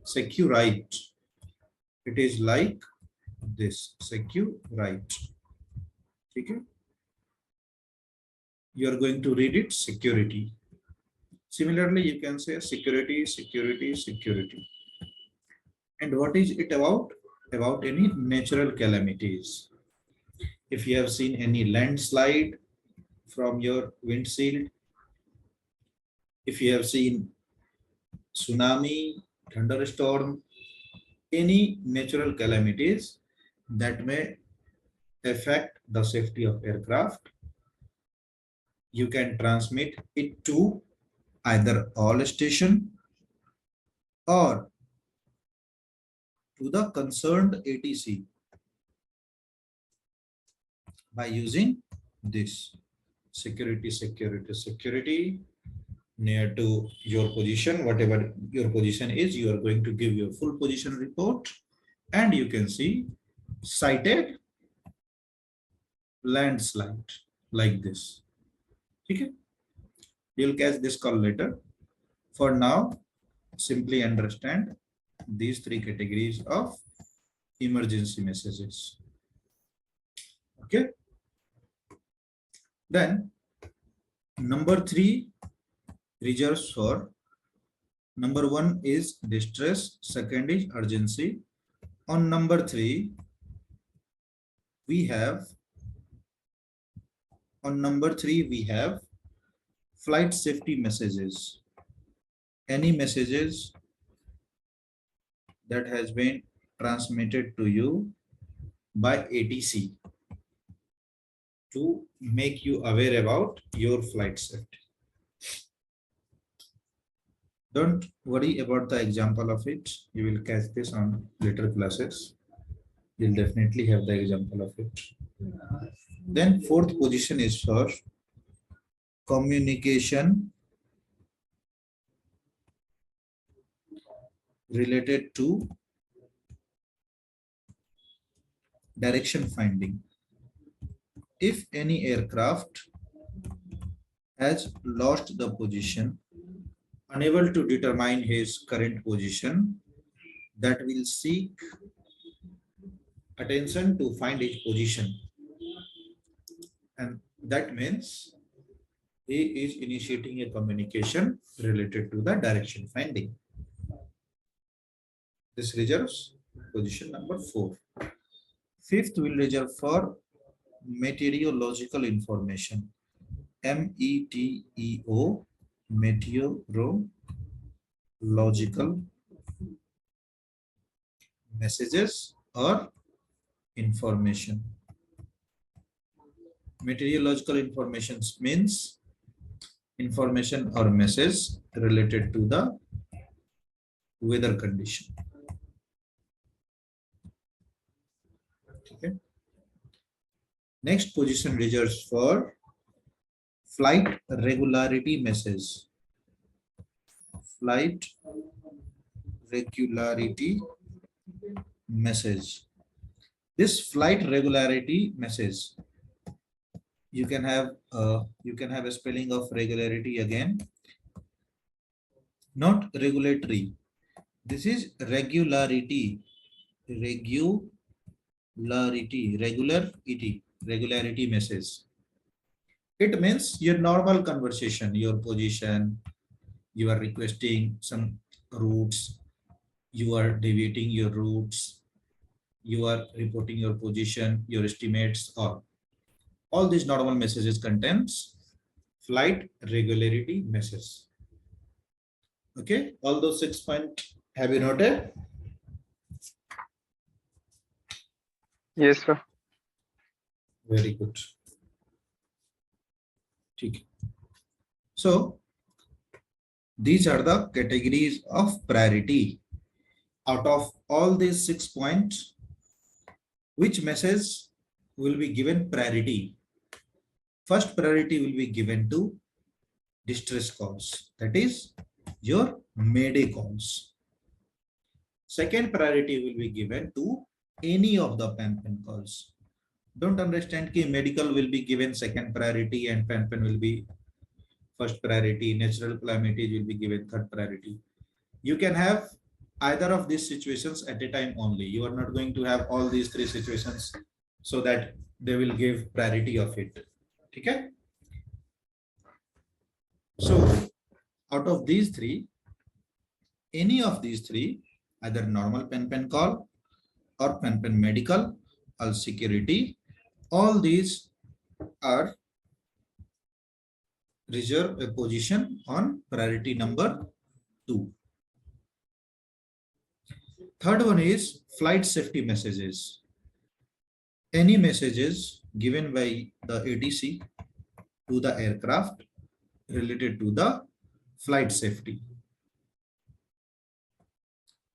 S1: Securite. It is like this, securite. Okay? You are going to read it security. Similarly, you can say security. And what is it about? About any natural calamities. If you have seen any landslide from your windshield, if you have seen tsunami, thunderstorm, any natural calamities that may affect the safety of aircraft, you can transmit it to either all station or to the concerned ATC by using this security near to your position. Whatever your position is, you are going to give your full position report and you can see cited landslide like this. Okay? You'll catch this call later. For now, simply understand these 3 categories of emergency messages. Okay? Then Number 3 reserves for number 1 is distress, second is urgency. On number 3, we have flight safety messages. Any messages that has been transmitted to you by ATC to make you aware about your flight safety. Don't worry about the example of it. You will catch this on later classes. You'll definitely have the example of it. Then fourth position is for communication related to direction finding. If any aircraft has lost the position, unable to determine his current position, that will seek attention to find his position. And that means he is initiating a communication related to the direction finding. This reserves position number 4. Fifth will reserve for meteorological information. METEO, meteorological messages or information. Meteorological information means information or message related to the weather condition. Okay. Next position reserves for flight regularity message. Flight regularity message. This flight regularity message, you can have a spelling of regularity again. Not regulatory. This is regularity. Regularity message. It means your normal conversation, your position, you are requesting some routes, you are deviating your routes, you are reporting your position, your estimates, or all these normal messages contains flight regularity message. Okay, all those 6 points have you noted?
S2: Yes, sir.
S1: Very good. Okay. So these are the categories of priority. Out of all these 6 points, which message will be given priority? First priority will be given to distress calls, that is your mayday calls. Second priority will be given to any of the pan calls. Don't understand that medical will be given second priority and pan will be first priority, natural calamity will be given third priority. You can have either of these situations at a time only. You are not going to have all these 3 situations so that they will give priority of it. Okay. So out of these 3, any of these 3, either normal pen call or pen medical or security, all these are reserve a position on priority number 2. Third one is flight safety messages. Any messages given by the ATC to the aircraft related to the flight safety.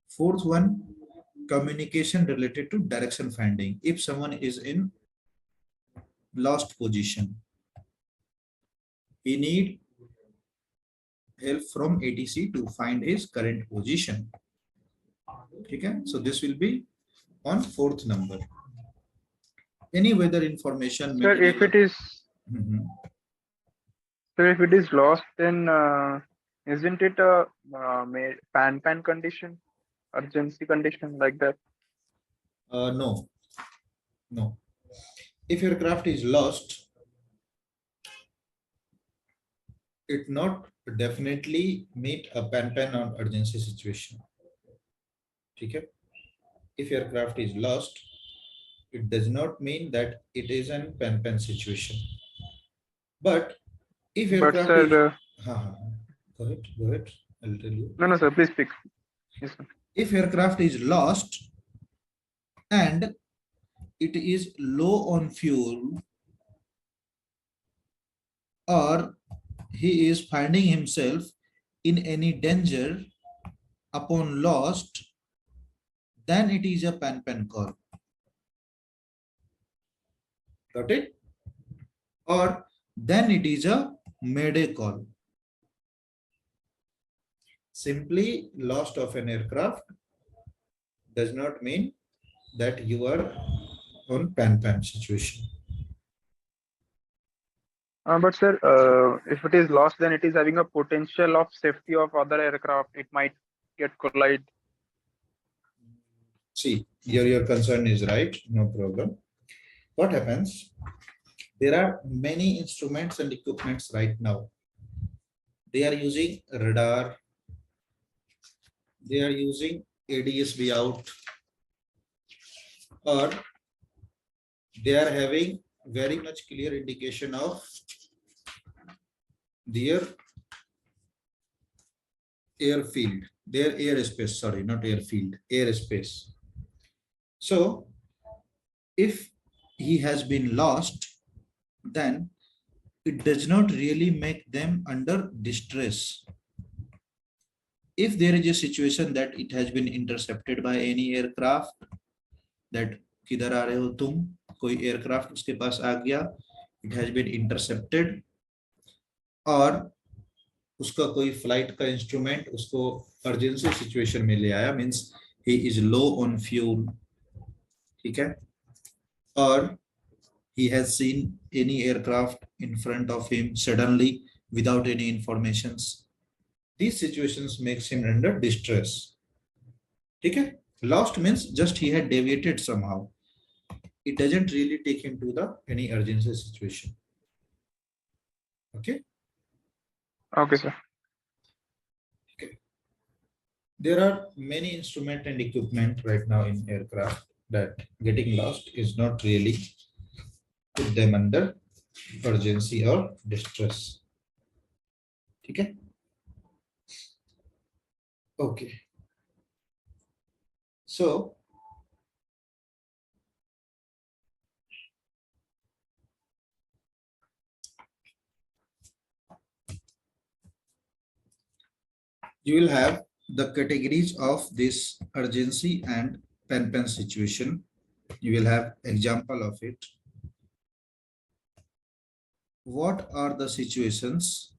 S1: Fourth one, communication related to direction finding. If someone is in lost position, he need help from ATC to find his current position. Okay, so this will be on 4th number. Any weather information.
S2: Sir, if it is sir, if it is lost, then isn't it a pan condition, urgency condition like that?
S1: No. If your craft is lost, it not definitely meet a pan on urgency situation. Okay? If aircraft is lost, it does not mean that it is an pan situation. But if
S2: But
S1: aircraft is,
S2: sir,
S1: ha, ha, ha. Go ahead, I'll tell you.
S2: no, no, sir, please speak. Yes, sir.
S1: If aircraft is lost and it is low on fuel, or he is finding himself in any danger upon lost, then it is a pan call. Got it? Or then it is a mayday call. Simply lost of an aircraft does not mean that you are on pan situation.
S2: But sir, if it is lost, then it is having a potential of safety of other aircraft. It might get collide.
S1: See, your concern is right, no problem. What happens? There are many instruments and equipments right now. They are using radar, they are using ADSB out, or they are having very much clear indication of their airfield, their airspace, sorry, not airfield, airspace. So if he has been lost, then it does not really make them under distress. If there is a situation that it has been intercepted by any aircraft, that किधर आ रहे हो तुम, कोई aircraft उसके पास आ गया, it has been intercepted, और उसका कोई फ्लाइट का इंस्ट्रूमेंट उसको अर्जेंसी सिचुएशन में ले आया, means he is low on fuel, ठीक है, और he has seen any aircraft in front of him suddenly without any informations, these situations makes him under distress. ठीक है, lost means just he had deviated somehow, it doesn't really take him to the any urgency situation. Okay.
S2: Okay, sir.
S1: Okay. There are many instrument and equipment right now in aircraft that getting lost is not really put them under urgency or distress. Okay. Okay. So you will have the categories of this urgency and pan situation. You will have example of it. What are the situations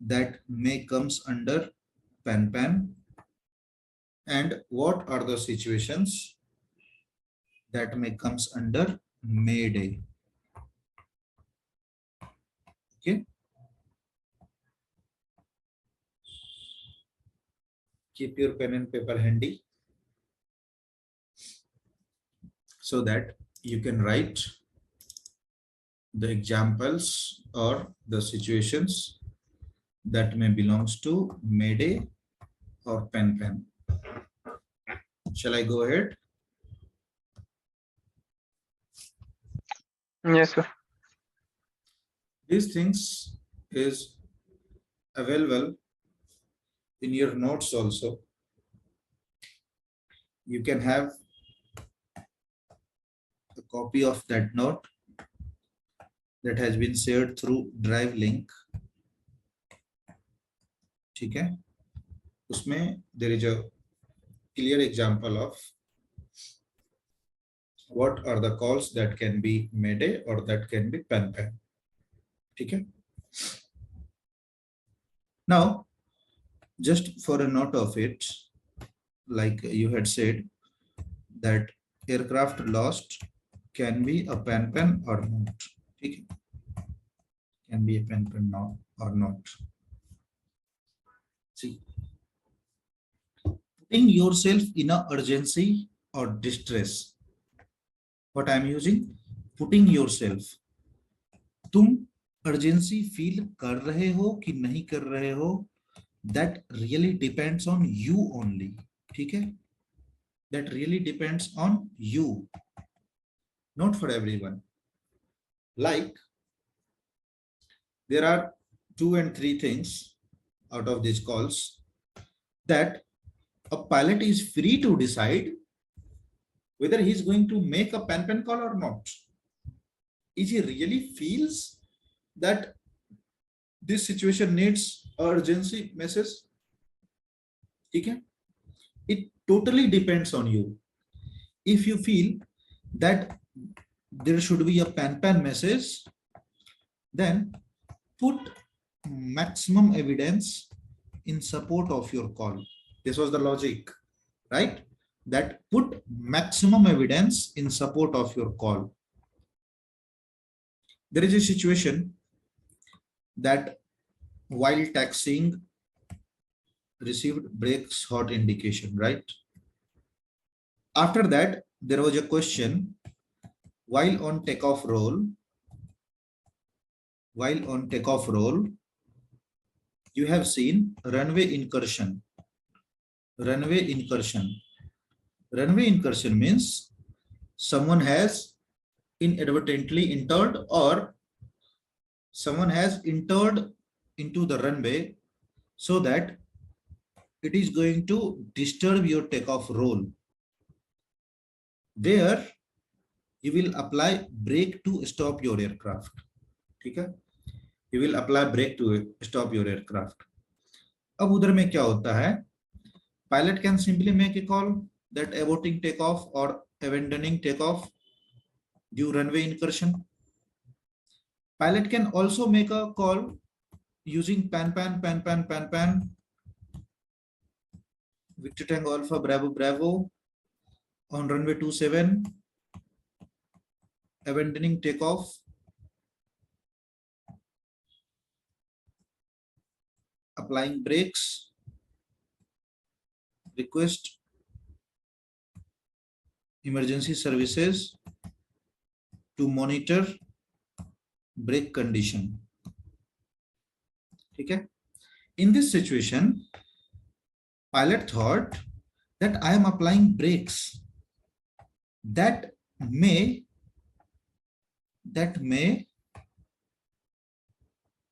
S1: that may comes under pan and what are the situations that may comes under mayday? Okay. Keep your pen and paper handy so that you can write the examples or the situations that may belongs to mayday or pan. Shall I go ahead?
S2: Yes, sir.
S1: These things is available in your notes also. You can have a copy of that note that has been shared through drive link. ठीक है, उसमें there is a clear example of what are the calls that can be mayday or that can be pan. ठीक है. Now, just for a note of it, like you had said, that aircraft lost can be a pan or not. Okay. Can be a pan or not. See, putting yourself in a urgency or distress. What I am using? Putting yourself. तुम urgency feel कर रहे हो कि नहीं कर रहे हो, that really depends on you only, ठीक है, that really depends on you, not for everyone. Like there are 2 and 3 things out of these calls that a pilot is free to decide whether he is going to make a pan call or not. If he really feels that this situation needs urgency message, okay, it totally depends on you. If you feel that there should be a pan message, then put maximum evidence in support of your call. This was the logic, right? That put maximum evidence in support of your call. There is a situation that while taxiing received brakes hot indication, right? After that, there was a question while on takeoff roll, you have seen runway incursion. Runway incursion. Runway incursion means someone has inadvertently entered or someone has entered into the runway so that it is going to disturb your takeoff roll. There you will apply brake to stop your aircraft. ठीक है, you will apply brake to stop your aircraft. अब उधर में क्या होता है, pilot can simply make a call that aborting takeoff or abandoning takeoff due runway incursion. Pilot can also make a call using pan Victor Tango Alpha Bravo Bravo on runway 27, abandoning takeoff, applying brakes, request emergency services to monitor brake condition. ठीक है, in this situation pilot thought that I am applying brakes that may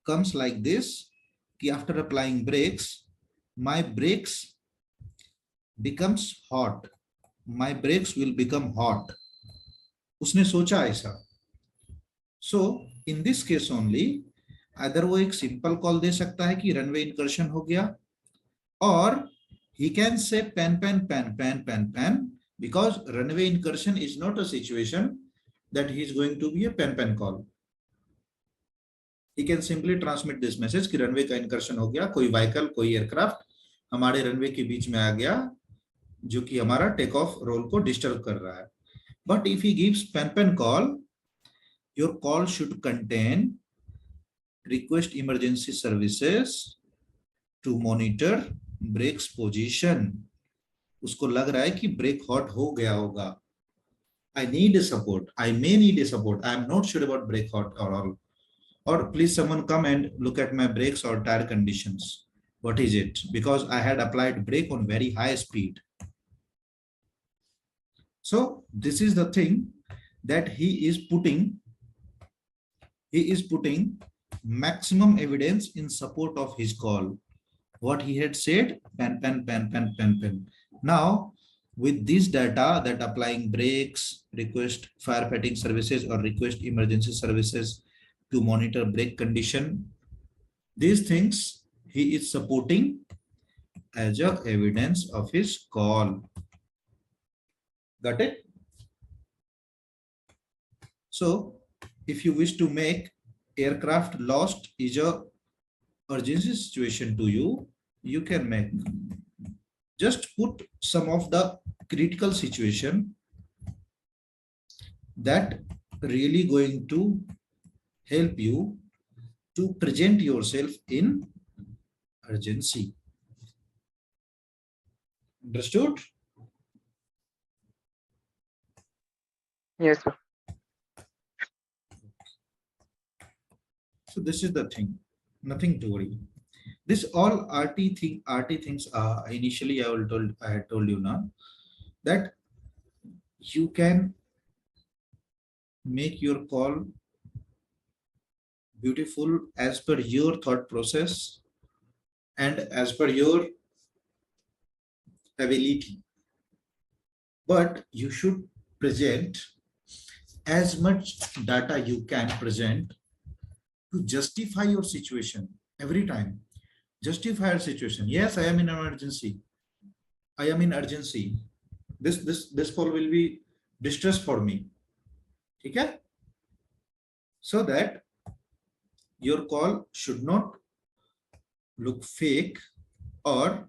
S1: comes like this, कि after applying brakes my brakes becomes hot, my brakes will become hot. उसने सोचा ऐसा. So in this case only either वो एक simple call दे सकता है कि runway incursion हो गया, or he can say pan because runway incursion is not a situation that he is going to be a pan call. He can simply transmit this message कि runway का incursion हो गया, कोई vehicle कोई aircraft हमारे runway के बीच में आ गया जो कि हमारा टेक ऑफ रोल को डिस्टर्ब कर रहा है. But if he gives pan call, your call should contain request emergency services to monitor brakes position. उसको लग रहा है कि ब्रेक हॉट हो गया होगा. I need a support. I may need a support. I am not sure about brake hot or all. Or please someone come and look at my brakes or tire conditions. What is it? Because I had applied brake on very high speed. So this is the thing that he is putting maximum evidence in support of his call. What he had said, pan. Now with this data that applying brakes, request firefighting services or request emergency services to monitor brake condition, these things he is supporting as a evidence of his call. Got it? So if you wish to make aircraft lost is a urgency situation to you, you can make. Just put some of the critical situation that really going to help you to present yourself in urgency. Understood?
S2: Yes, sir.
S1: So this is the thing, nothing to worry. This all RT things are initially I had told you now that you can make your call beautiful as per your thought process and as per your ability. But you should present as much data you can present to justify your situation every time. Justify your situation. Yes, I am in an emergency. I am in urgency. This call will be distress for me. Okay? So that your call should not look fake or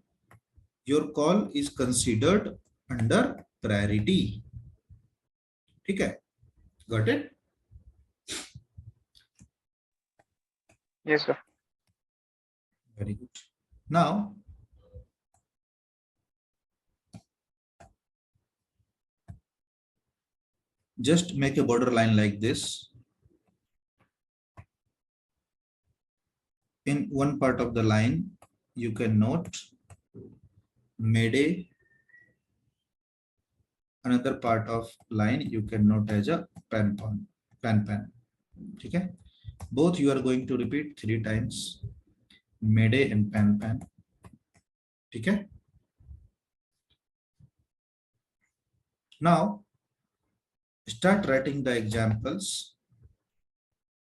S1: your call is considered under priority. Okay? Got it?
S2: Yes, sir.
S1: Very good. Now, just make a border line like this. In one part of the line, you can note Mayday. Another part of line you can note as a pan. Okay? Both you are going to repeat 3 times. Mayday and pan. Okay? Now, start writing the examples.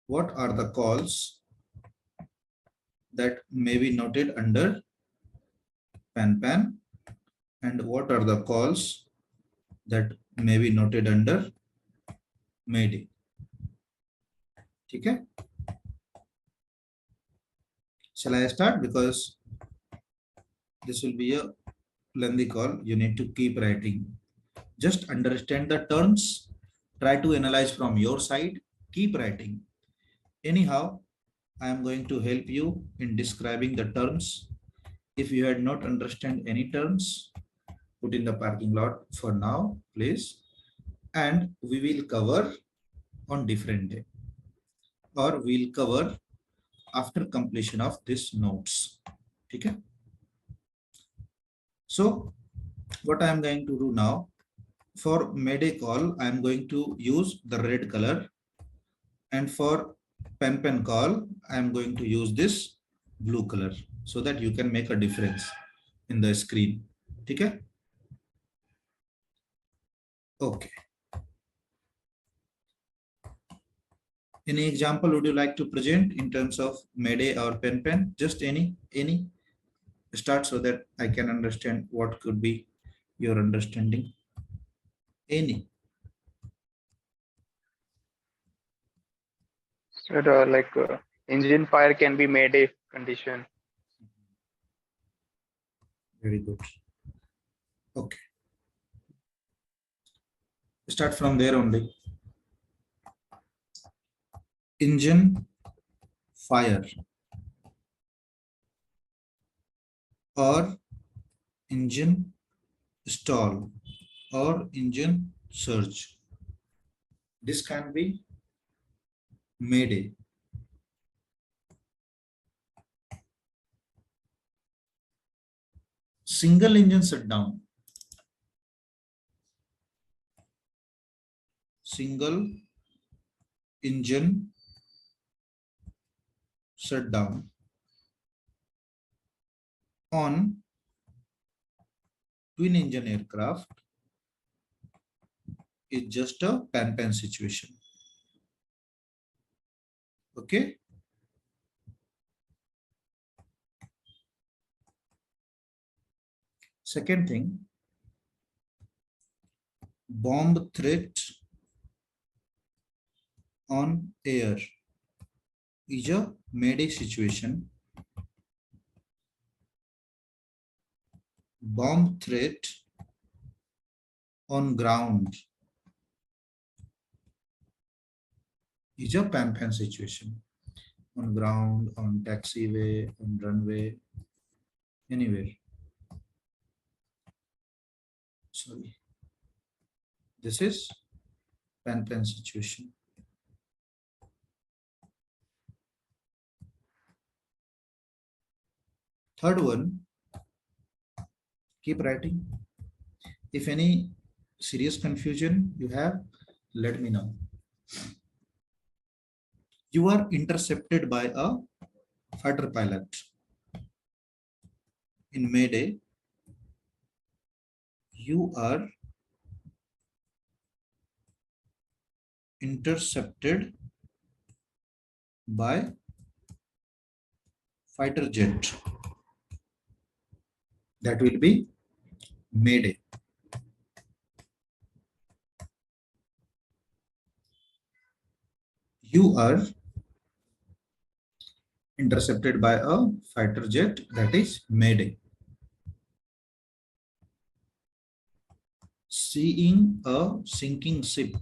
S1: What are the calls that may be noted under pan and what are the calls that may be noted under Mayday? Okay? Shall I start? Because this will be a lengthy call. You need to keep writing. Just understand the terms. Try to analyze from your side. Keep writing. Anyhow, I am going to help you in describing the terms. If you had not understand any terms, put in the parking lot for now, please. And we will cover on different day or we'll cover after completion of this notes. Okay. So what I am going to do now, for Mayday call, I am going to use the red color, and for pen call, I am going to use this blue color so that you can make a difference in the screen. Okay. Okay. Any example would you like to present in terms of Mayday or pen? Just any start so that I can understand what could be your understanding. Any.
S2: So engine fire can be made a condition.
S1: Very good. Okay. Start from there only. Engine fire or engine stall or engine surge. This can be Mayday. Single engine shutdown. Single engine shutdown on twin engine aircraft is just a pan situation. Okay. Second thing, bomb threat on air is a Mayday situation. Bomb threat on ground is a pan situation. On ground, on taxiway, on runway, anywhere. Sorry. This is pan situation. Third one, keep writing. If any serious confusion you have, let me know. You are intercepted by a fighter pilot in Mayday. You are intercepted by fighter jet. That will be Mayday. You are intercepted by a fighter jet. That is Mayday. Seeing a sinking ship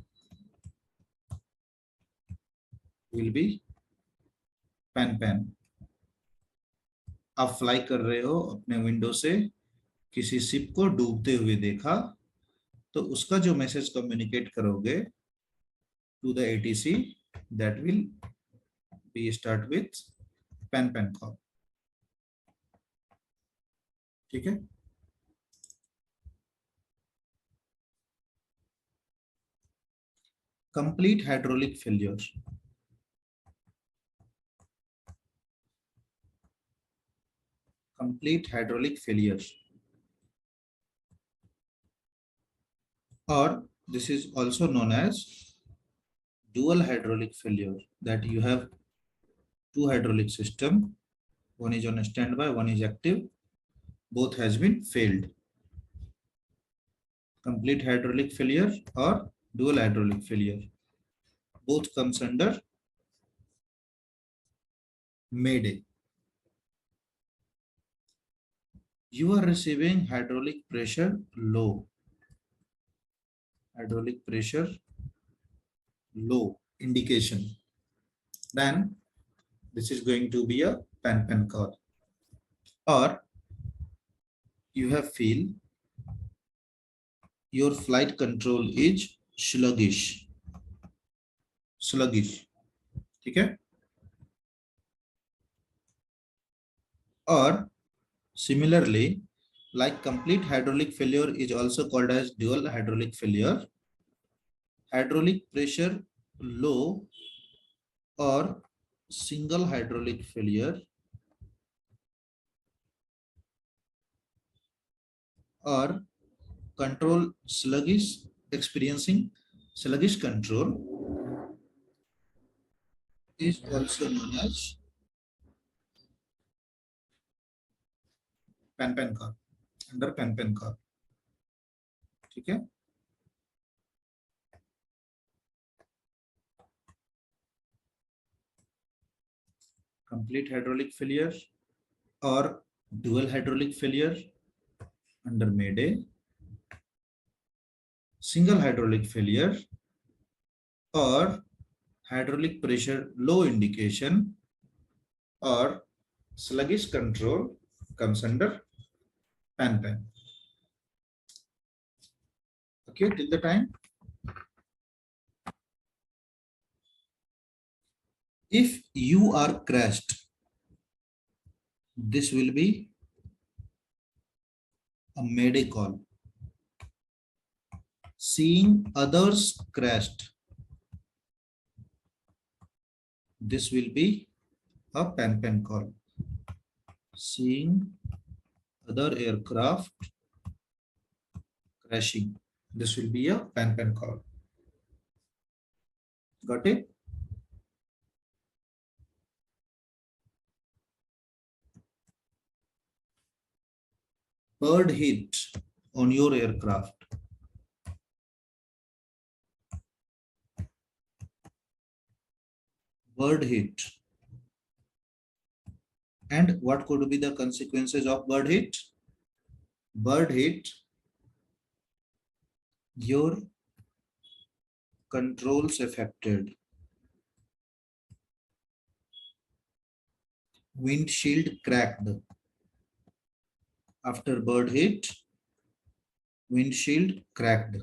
S1: will be pan pan. आप fly कर रहे हो अपने window से, किसी ship को डूबते हुए देखा, तो उसका जो मैसेज कम्युनिकेट करोगे to the ATC, that will be start with pan pan call. ठीक है. Complete hydraulic failure. Complete hydraulic failure, or this is also known as dual hydraulic failure, that you have two hydraulic system, one is on standby, one is active, both has been failed. Complete hydraulic failure or dual hydraulic failure, both comes under Mayday. You are receiving hydraulic pressure low. Hydraulic pressure low indication. Then this is going to be a pan pan call. Or you have feel your flight control is sluggish. Sluggish. Okay? Or similarly, like complete hydraulic failure is also called as dual hydraulic failure. Hydraulic pressure low or single hydraulic failure or control sluggish, experiencing sluggish control is also known as pan pan call, under pan pan call. ठीक है. Complete hydraulic failure or dual hydraulic failure under Mayday, single hydraulic failure or hydraulic pressure low indication or sluggish control comes under pan pan. Okay, till the time. If you are crashed, this will be a Mayday call. Seeing others crashed, this will be a pan pan call. Seeing other aircraft crashing, this will be a pan pan call. Got it? Bird hit on your aircraft. Bird hit. And what could be the consequences of bird hit? Bird hit, your controls affected. Windshield cracked. After bird hit, windshield cracked.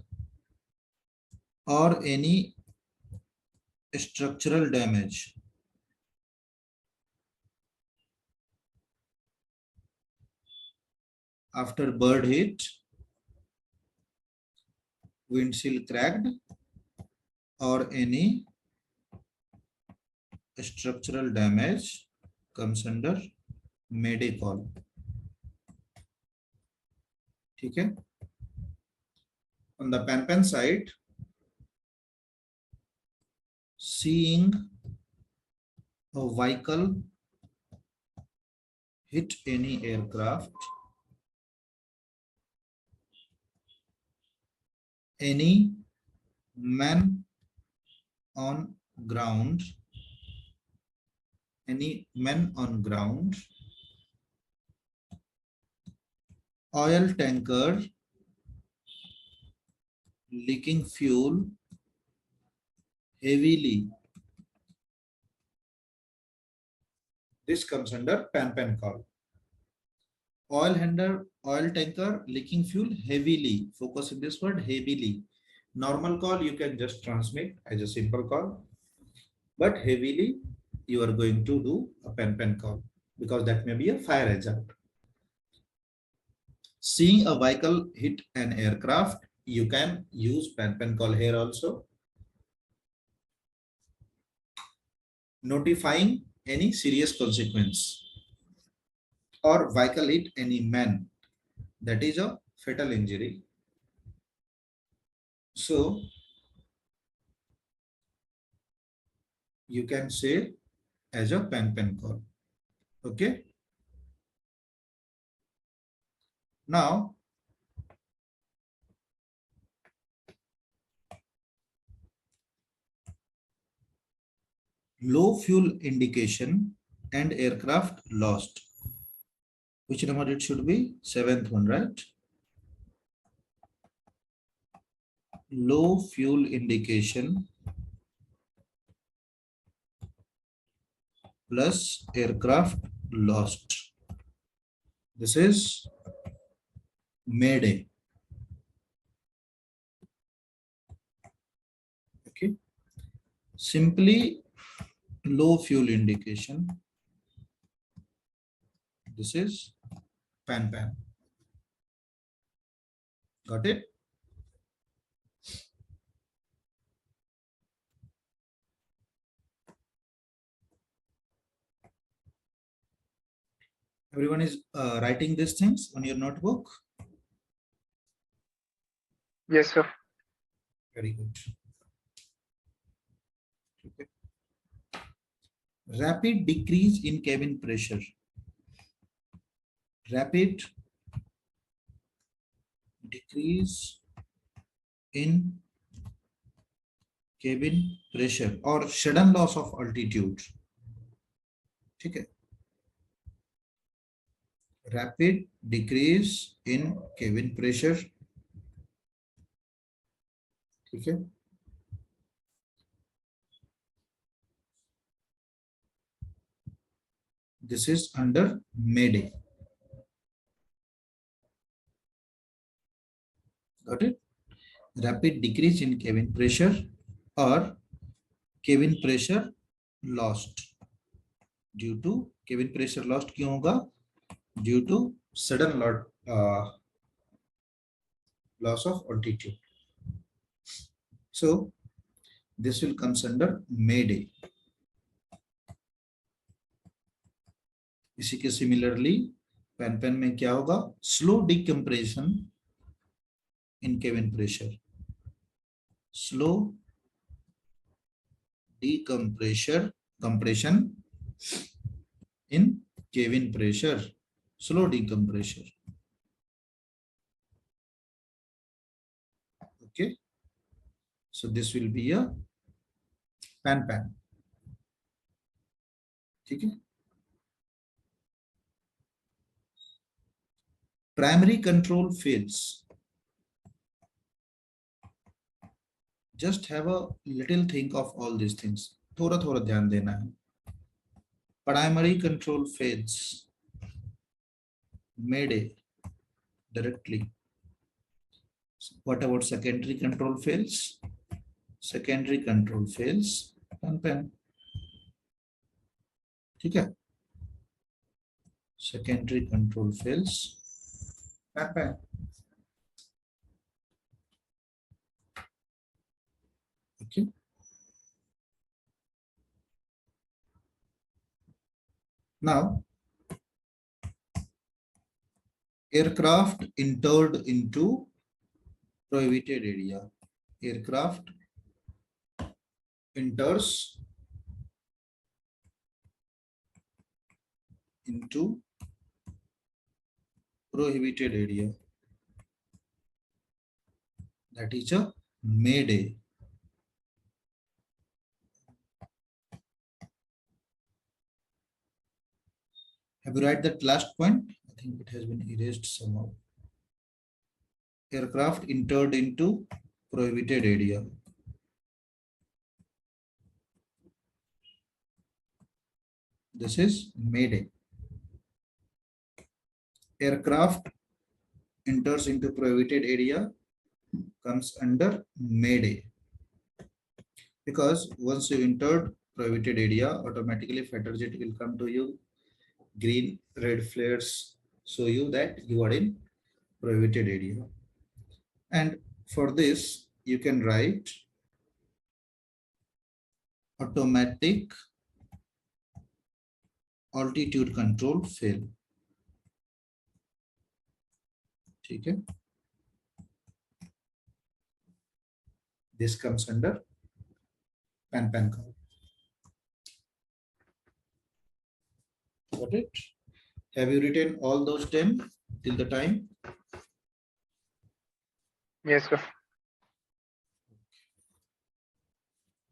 S1: Or any structural damage. after bird hit, windshield cracked, or any structural damage comes under mayday call. ठीक है. On the pan side, seeing a vehicle hit any aircraft, any man on ground, any men on ground, oil tanker leaking fuel heavily. This comes under pan call. Oil tanker leaking fuel heavily. Focus in this word heavily. Normal call you can just transmit as a simple call, but heavily you are going to do a pan call because that may be a fire hazard. Seeing a vehicle hit an aircraft, you can use pan call here also. Notifying any serious consequence, or vehicle hit any man, that is a fatal injury. So you can say as a pan call. Okay. Now low fuel indication and aircraft lost. Which number it should be? Seventh one, right? Low fuel indication plus aircraft lost. This is mayday. Okay. Simply low fuel indication. This is pan. Got it? Everyone is writing these things on your notebook?
S2: Yes, sir.
S1: Very good. Okay. Rapid decrease in cabin pressure. Rapid decrease in cabin pressure or sudden loss of altitude. Okay. Rapid decrease in cabin pressure. Okay. This is under mayday. Got it? Rapid decrease in cabin pressure or cabin pressure lost. Due to cabin pressure lost क्यों होगा? Due to sudden loss of altitude. So this will comes under mayday. इसी के similarly pan में क्या होगा? Slow decompression in cabin pressure. Slow compression in cabin pressure. Slow decompression. Okay. So this will be a pan. ठीक है. Primary control fails. Just have a little think of all these things. थोड़ा थोड़ा ध्यान देना है. Primary control fails. Mayday directly. What about secondary control fails? Secondary control fails. Pan. ठीक है. Secondary control fails. Pan. Okay. Now, aircraft entered into prohibited area. Aircraft enters into prohibited area. That is a mayday. Have you write that last point? I think it has been erased somehow. Aircraft entered into prohibited area. This is mayday. Aircraft enters into prohibited area comes under mayday, because once you entered prohibited area, automatically fighter jet will come to you. Green, red flares show you that you are in prohibited area. And for this, you can write automatic altitude control fail. Okay. This comes under pan card. Got it? Have you written all those 10 till the time?
S2: Yes, sir.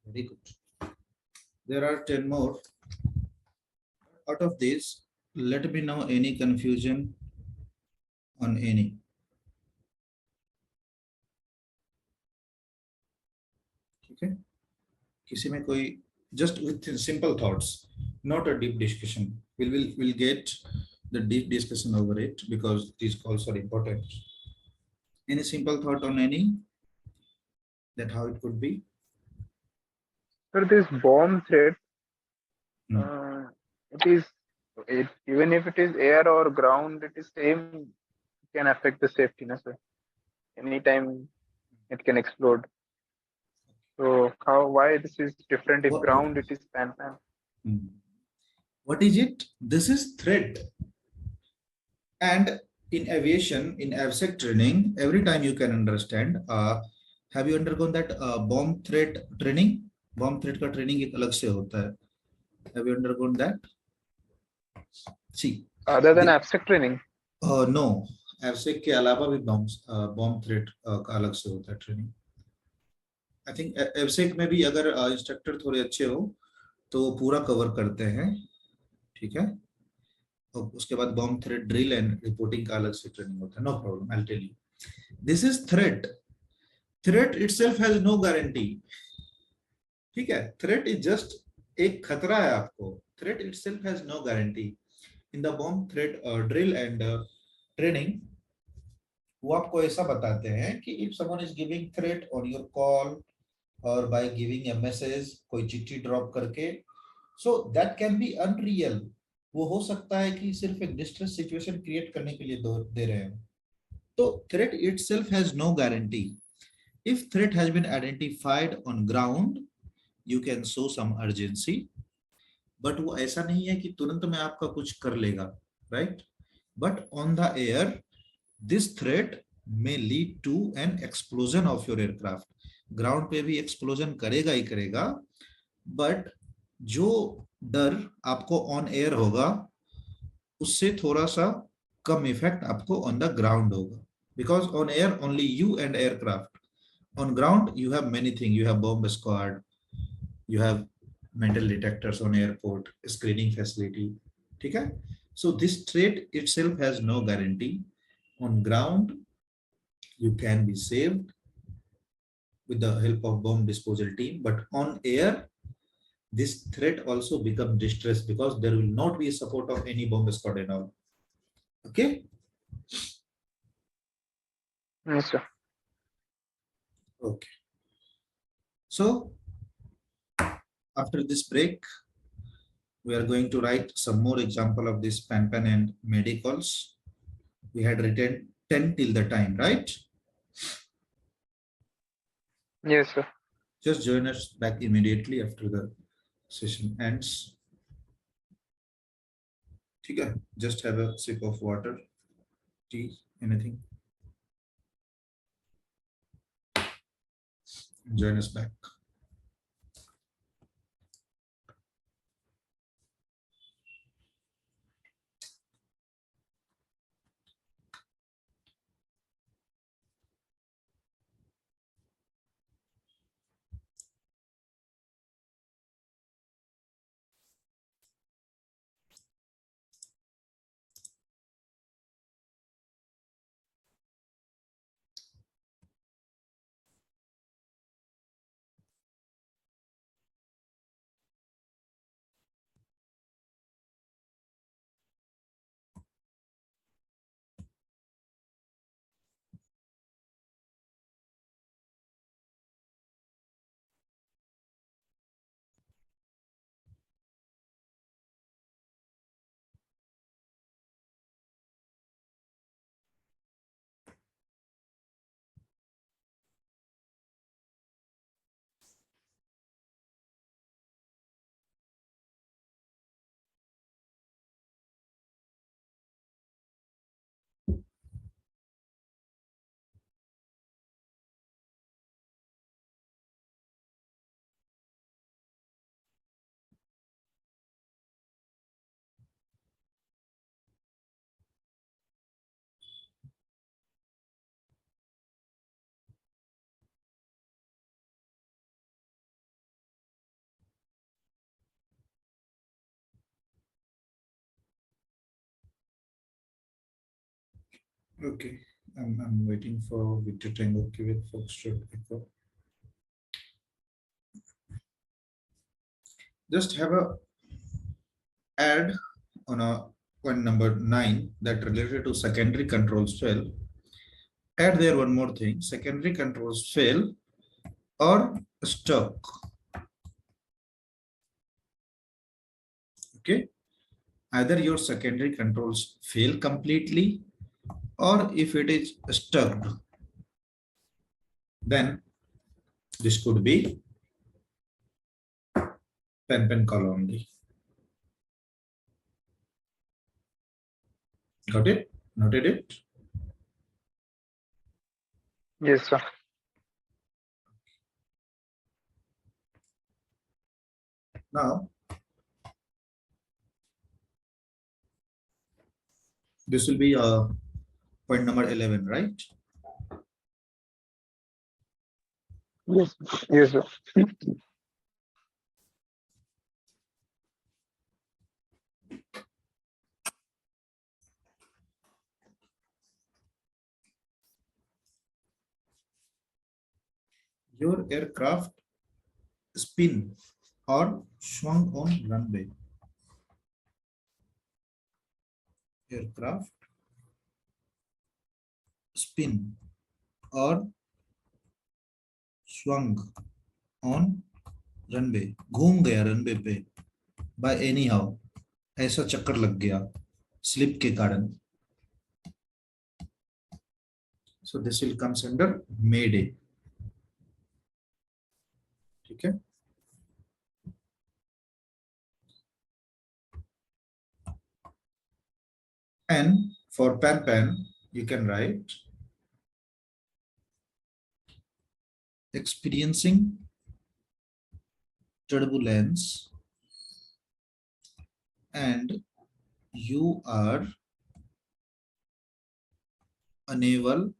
S1: Very good. There are 10 more. Out of this, let me know any confusion on any. Okay. किसी में कोई just with simple thoughts, not a deep discussion. We'll get the deep discussion over it because these calls are important. Any simple thought on any, that how it could be?
S2: Sir, this bomb threat,
S1: Hmm.
S2: it is, even if it is air or ground, it is same, can affect the safety, no, sir. Anytime it can explode. So why this is different? If
S1: What,
S2: ground, it is pan.
S1: hmm. What is it? This is threat. And in aviation, in AVSEC training, every time you can understand, have you undergone that bomb threat training? Bomb threat ka training ek alag se hota hai. Have you undergone that? See,
S2: Other than abstract training.
S1: no, AVSEC के अलावा भी bomb threat का अलग से होता है training. I think AVSEC में भी अगर इंस्ट्रक्टर थोड़े अच्छे हो तो पूरा कवर करते हैं. ठीक है. और उसके बाद bomb threat drill and reporting का अलग से ट्रेनिंग होता है. No problem, I will tell you. This is threat. Threat itself has no guarantee. ठीक है. थ्रेट इज जस्ट एक खतरा है आपको. Threat itself has no guarantee. In the bomb threat drill and training वो आपको ऐसा बताते हैं कि if someone is giving threat on your call और बाय गिविंग अ मैसेज, कोई चिट्ठी ड्रॉप करके, so that can be unreal. वो हो सकता है कि सिर्फ एक डिस्ट्रेस सिचुएशन क्रिएट करने के लिए दे रहे हैं. तो threat itself has no guarantee. If threat has been identified on ground, you can show some urgency, but वो ऐसा नहीं है कि तुरंत में आपका कुछ कर लेगा, right? But on the air this threat may lead to an explosion of your aircraft. Ground पे भी एक्सप्लोजन करेगा ही करेगा, बट जो डर आपको ऑन एयर होगा उससे थोड़ा सा कम इफेक्ट आपको ऑन द ग्राउंड होगा, because on air only you and aircraft. On ground you have many things. You have bomb squad, you have metal detectors on airport, screening facility. ठीक है. So this threat itself has no guarantee. On ground you can be saved with the help of bomb disposal team, but on air this threat also become distress because there will not be support of any bomb squad and all. Okay.
S2: Yes, sir.
S1: Okay. So after this break, we are going to write some more example of this pan and mayday calls. We had written 10 till the time, right?
S2: Yes, sir.
S1: Just join us back immediately after the session ends. Okay, just have a sip of water, tea, anything. Join us back. Okay, I'm waiting for Victor Tango Quebec Foxtrot Echo. Just have a add on a point number 9 that related to secondary controls fail. Add there one more thing, secondary controls fail or stuck. Okay, either your secondary controls fail completely or if it is stuck, then this could be pen call only. Got it? Noted it?
S2: Yes, sir.
S1: Now, this will be point number 11, right?
S2: Yes. Yes, sir.
S1: Your aircraft spin or swung on runway. Aircraft spin or swung on runway, घूम गया runway पे by any how, ऐसा चक्कर लग गया slip के कारण. So this will comes under may day. ठीक है. And for pen you can write experiencing turbulence and you are unable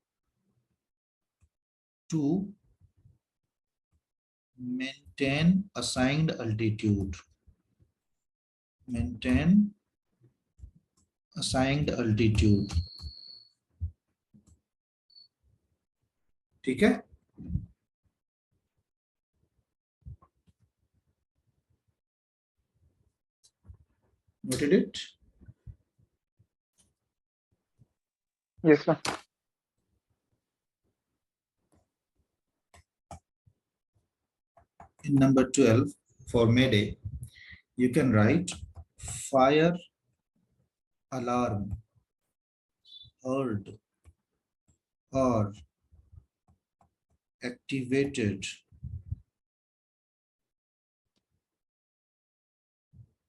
S1: to maintain assigned altitude. Maintain assigned altitude. ठीक है. Noted it?
S2: Yes, sir.
S1: In number 12 for Mayday, you can write fire alarm heard or activated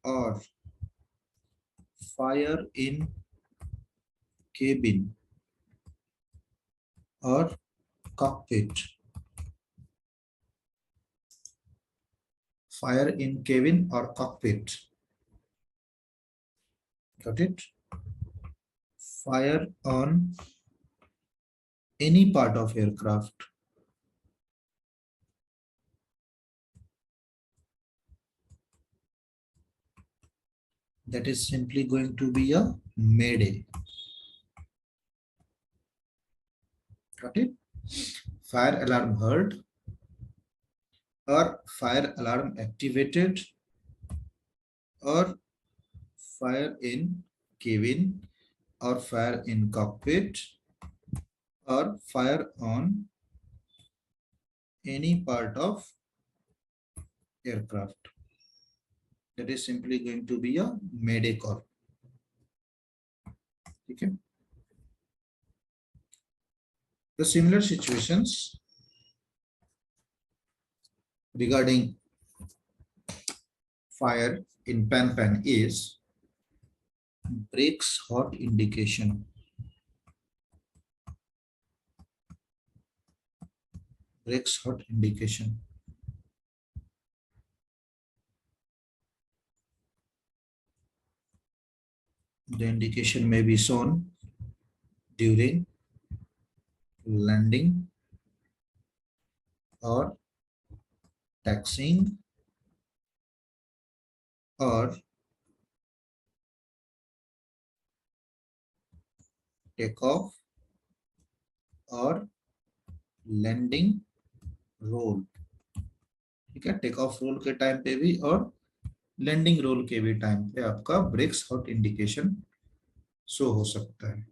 S1: or fire in cabin or cockpit. Fire in cabin or cockpit. Got it? Fire on any part of aircraft. That is simply going to be a mayday. Got it? Fire alarm heard or fire alarm activated or fire in cabin or fire in cockpit or fire on any part of aircraft. That is simply going to be a mayday call. Okay. The similar situations regarding fire in pan is brakes hot indication. Brakes hot indication. The indication may be shown during landing or taxiing or takeoff और landing role. ठीक है, take off roll के time पे भी और landing roll के भी time पे आपका ब्रेक्स हॉट इंडिकेशन शो हो सकता है.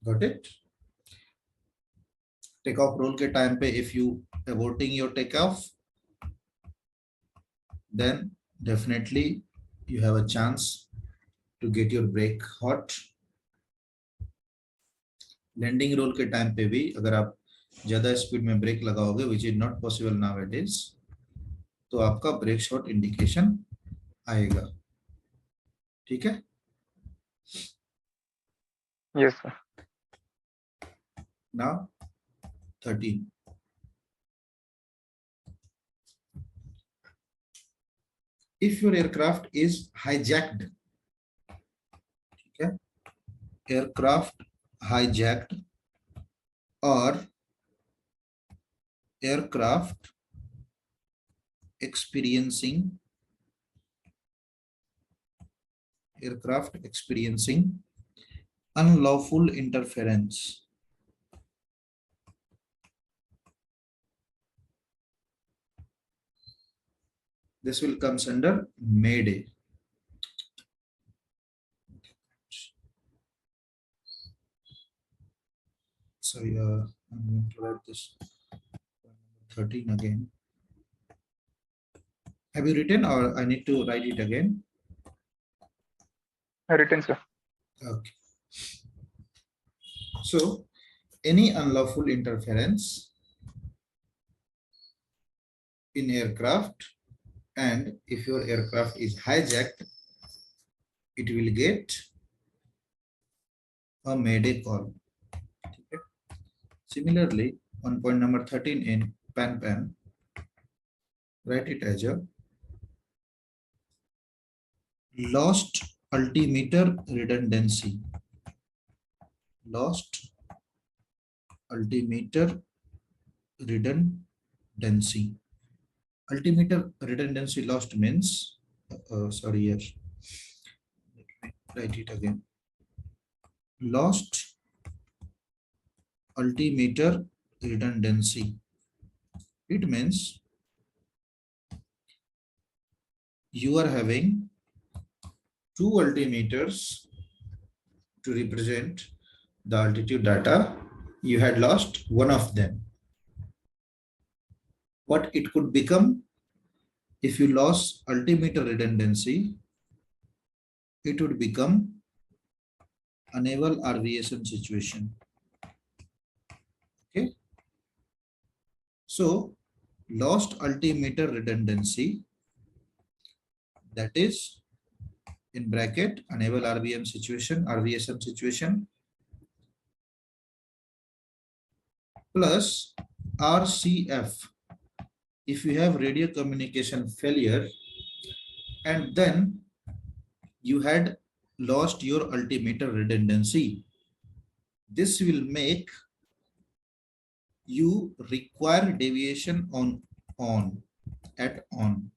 S1: Got it? Take off roll के टाइम पे if you aborting your take off, then definitely you have a chance to get your brake hot. Landing roll के टाइम पे भी अगर आप ज्यादा स्पीड में ब्रेक लगाओगे, which is not possible nowadays, तो आपका ब्रेक शॉट इंडिकेशन आएगा. ठीक है?
S2: Yes, sir.
S1: Now 13. If your aircraft is hijacked, ठीक है, aircraft hijacked or aircraft experiencing unlawful interference. This will comes under mayday. Sorry, I'm going to write this 13 again. Have you written or I need to write it again?
S2: Written, sir.
S1: Okay. So, any unlawful interference in aircraft, and if your aircraft is hijacked, it will get a mayday call. Okay. Similarly, on point number 13 in pan, write it as a lost altimeter redundancy. Lost altimeter redundancy. Altimeter redundancy lost means, sorry, here, let me write it again. Lost altimeter redundancy. It means you are having two altimeters to represent the altitude data. You had lost one of them. What it could become if you lost altimeter redundancy, it would become unable RVSM situation. Okay. So lost altimeter redundancy, that is in bracket unable RVSM situation plus RCF if you have radio communication failure and then you had lost your altimeter redundancy. This will make you require deviation on at on.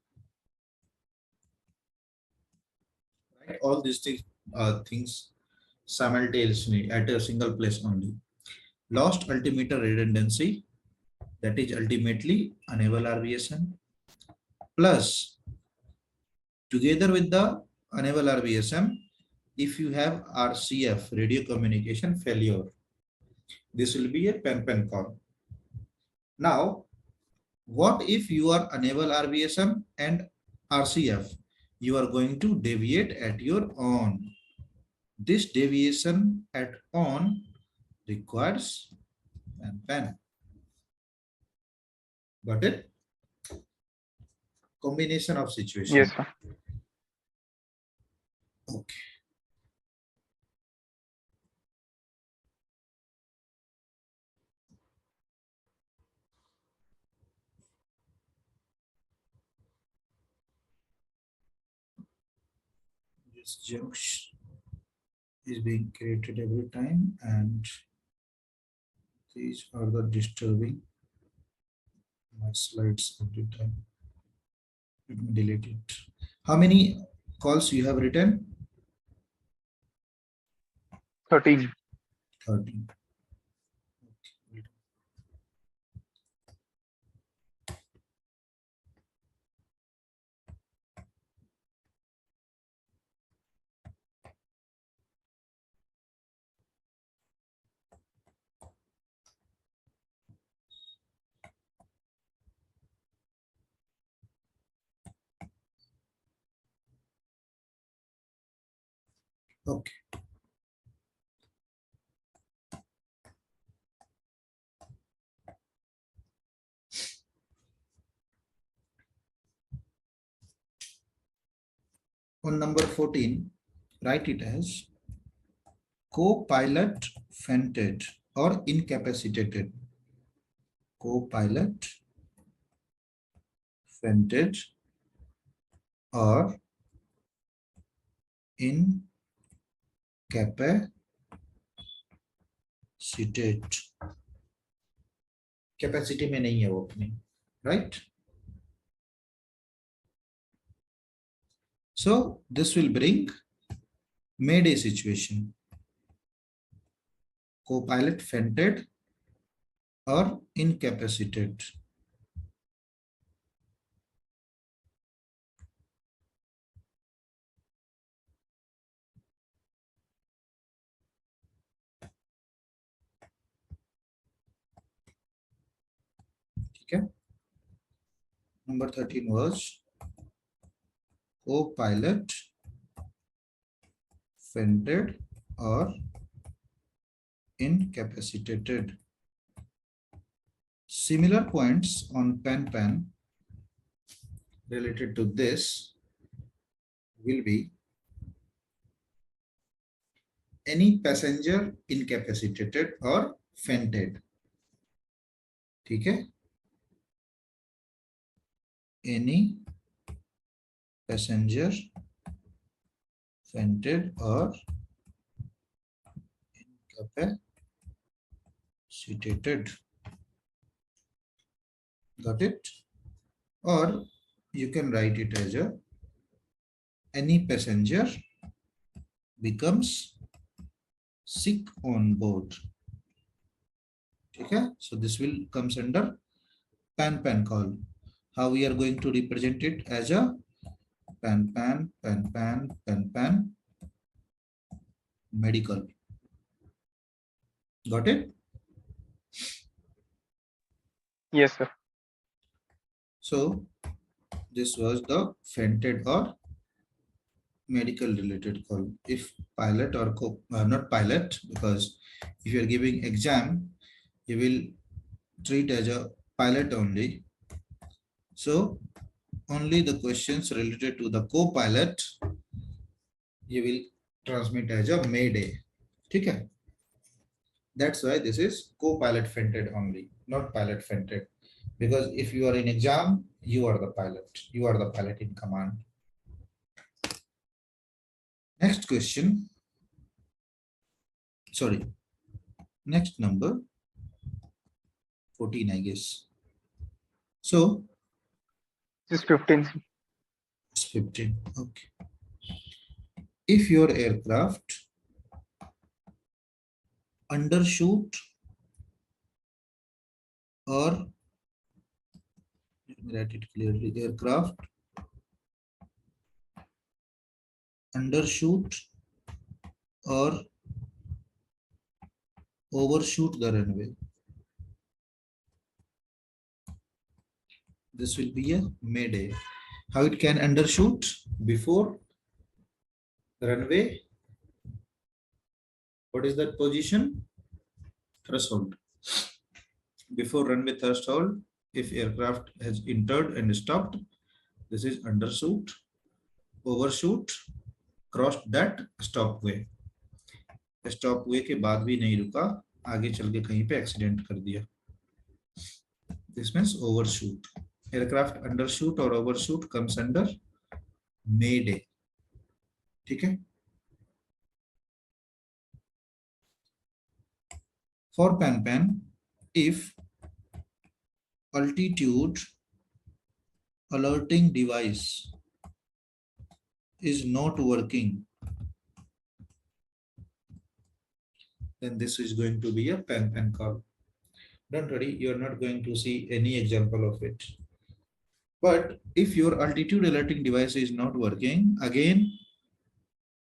S1: Right? All these things simultaneously at a single place only. Lost altimeter redundancy, that is ultimately unable RVSM, plus together with the unable RVSM, if you have RCF, radio communication failure, this will be a pen call. Now, what if you are unable RVSM and RCF? You are going to deviate at your on. This deviation at on requires pen. Got it? Combination of
S2: Yes,
S1: situation.
S2: sir.
S1: Okay. This junction is being created every time, and these are the disturbing my slides every time. Let me delete it. How many calls you have written?
S2: 13.
S1: 13. Okay. On number 14, write it as co-pilot fainted or incapacitated. Co-pilot fainted or incapacitated. Capacity में नहीं है वो अपनी, right? So this will bring mayday situation. Co-pilot fainted or incapacitated. Okay. Number 13 was co-pilot fainted or incapacitated. Similar points on pen related to this will be any passenger incapacitated or fainted. ठीक है? Any passenger fainted or incapacitated. Got it? Or you can write it as any passenger becomes sick on board. Okay, so this will comes under pan call. How we are going to represent it as a pan medical. Got it?
S2: Yes, sir.
S1: So this was the fainted or medical related call. If pilot or not pilot, because if you are giving exam, you will treat as a pilot only. So only the questions related to the co-pilot you will transmit as a mayday. Okay. That's why this is co-pilot fainted only, not pilot fainted. Because if you are in exam, you are the pilot. You are the pilot in command. Next question. Sorry. Next number 14, I guess. So
S2: This is 15.
S1: it's 15. Okay. If your aircraft undershoot or, let me write it clearly, aircraft undershoot or overshoot the runway, this will be a mayday. How it can undershoot? Before runway, what is that position? Threshold. Before runway threshold, if aircraft has entered and stopped, this is undershoot. Overshoot, crossed that stop way. Stop हुए के बाद भी नहीं रुका, आगे चल के कहीं पे एक्सीडेंट कर दिया, दिस मींस ओवरशूट. एयरक्राफ्ट अंडरशूट और ओवरशूट कम्स अंडर मेडे. ठीक है. For pan if altitude alerting device is not working, then this is going to be a pan call. Don't worry, you are not going to see any example of it. But if your altitude alerting device is not working, again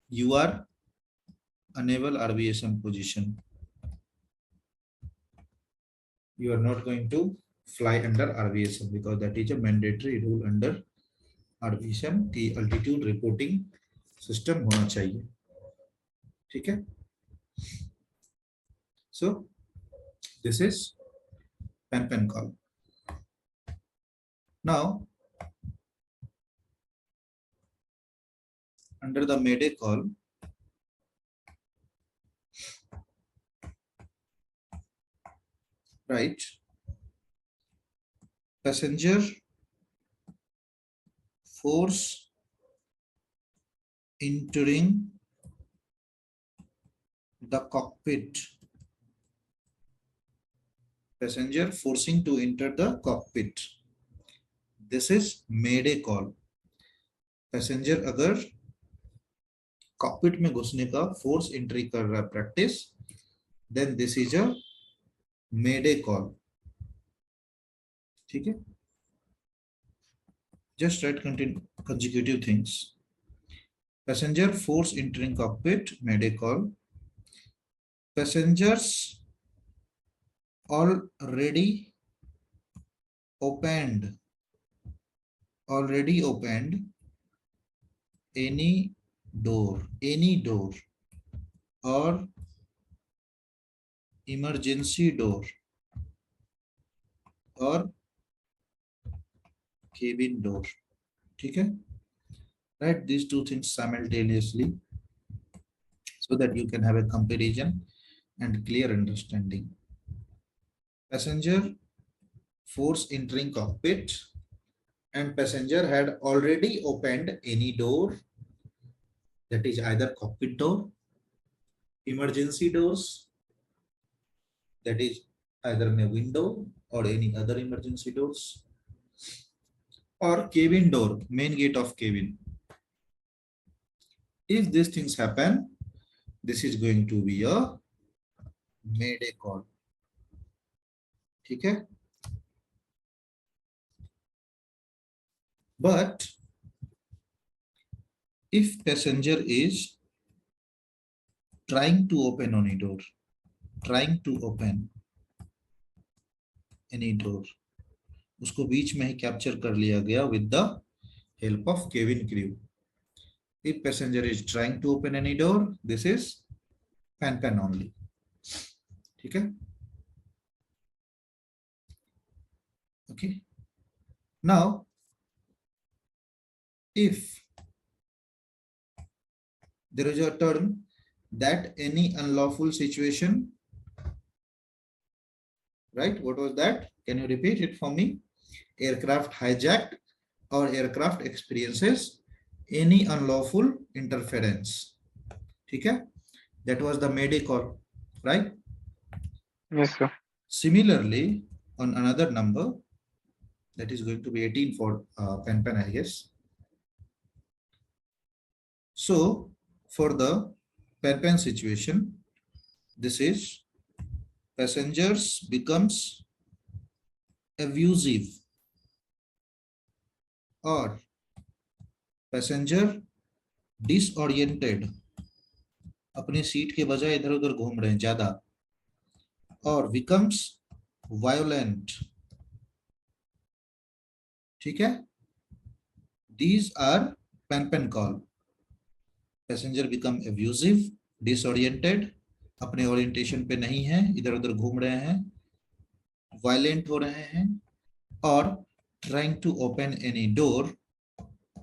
S1: you are unable RVSM position. You are not going to fly under RVSM because that is a mandatory rule under RVSM की altitude reporting system होना चाहिए. ठीक है. So this is pan call. Now under the mayday call, right, passenger force entering the cockpit, passenger forcing to enter the cockpit, this is mayday call. Passenger अगर cockpit में घुसने का force entry कर रहा है practice, then this is a mayday call. ठीक है. Just right consecutive things. Passenger force entering cockpit, mayday call. Passengers already opened any door or emergency door or cabin door. ठीक है. Write these two things simultaneously so that you can have a comparison and clear understanding. Passenger force entering cockpit and passenger had already opened any door, that is either cockpit door, emergency doors, that is either a window or any other emergency doors, or cabin door, main gate of cabin. If these things happen, this is going to be a mayday call. ठीक है. But if passenger is trying to open any door, उसको बीच में ही capture कर लिया गया with the help of cabin crew. If passenger is trying to open any door, this is pan only. Okay. Okay. Now, if there is a term that any unlawful situation, right? What was that? Can you repeat it for me? Aircraft hijacked or aircraft experiences any unlawful interference. Okay? That was the Mayday call, right?
S2: Yes, sir.
S1: Similarly, on another number, that is going to be 18 for pen, I guess. So for the pen situation, this is passengers becomes abusive or passenger disoriented, अपनी seat के बजाय इधर उधर घूम रहे हैं ज्यादा, और becomes violent. ठीक है? These are pen call. Passenger become abusive, disoriented, अपने ओरिएंटेशन पे नहीं है, इधर उधर घूम रहे हैं, वायलेंट हो रहे हैं, और trying to open any door.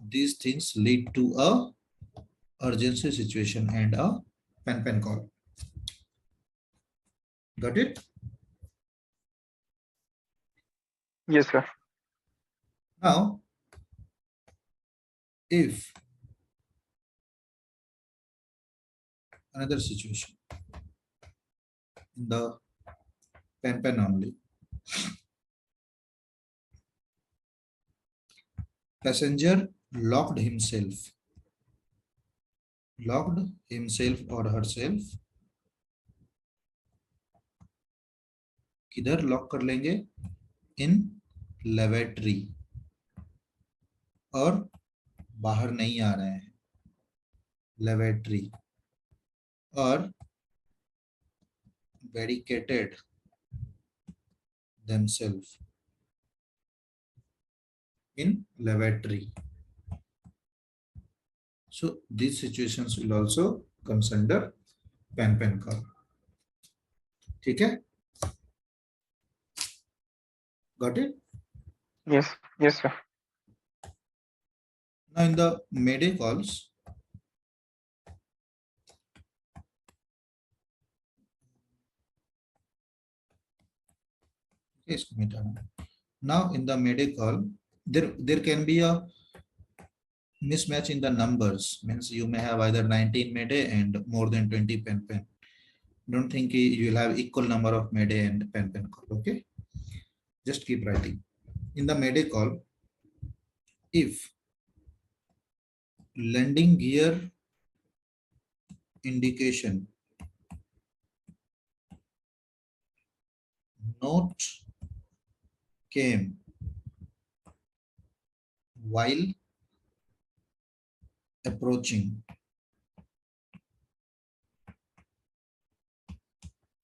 S1: These things lead to a urgency situation and a pen call. Got it?
S2: Yes, sir.
S1: Now, if another situation in the pen only, passenger locked himself or herself, किधर lock कर लेंगे? इन लेवेटरी, और बाहर नहीं आ रहे हैं, लेवेटरी, और barricaded themselves in lavatory. So these situations will also comes under pen call. ठीक है? Got it?
S2: Yes. Yes, sir.
S1: Now in the Mayday calls, now in the Mayday call, there can be a mismatch in the numbers. Means you may have either 19 Mayday and more than 20 pen. Don't think you will have equal number of Mayday and pen call. Okay, just keep writing. In the Mayday call, if landing gear indication note came while approaching,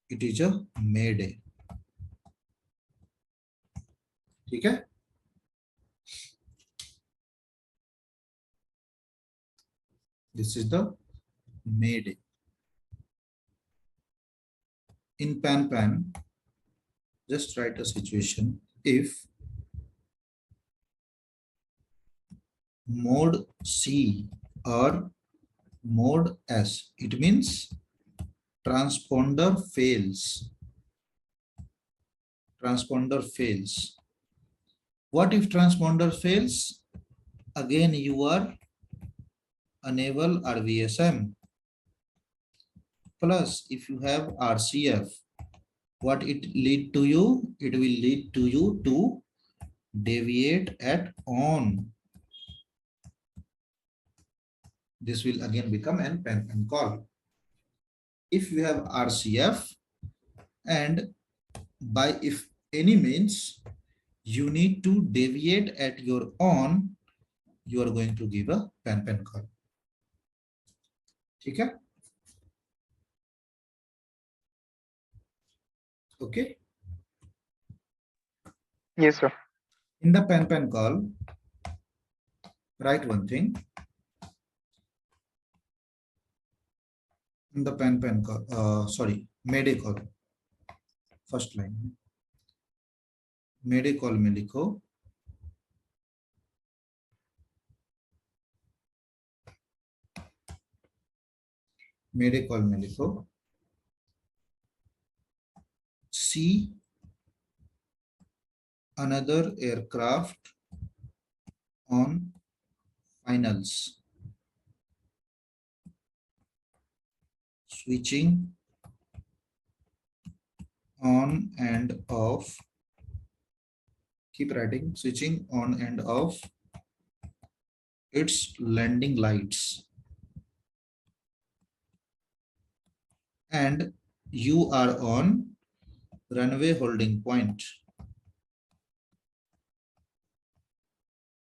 S1: it is a Mayday. ठीक है? This is the Mayday. In pan, just write a situation. If mode C or mode S, it means transponder fails. Transponder fails. What if transponder fails? Again, you are unable RVSM. Plus, if you have RCF, what it lead to you? It will lead to you to deviate at on. This will again become an pen call. If you have RCF, and by if any means you need to deviate at your on, you are going to give a pen call. ठीक है? Okay.
S2: Yes, sir.
S1: In the pen call, write one thing. the pen call, sorry, mayday call, first line, mayday call में लिखो mayday call में लिखो see another aircraft on finals, switching on and off, keep writing, switching on and off its landing lights, and you are on runway holding point.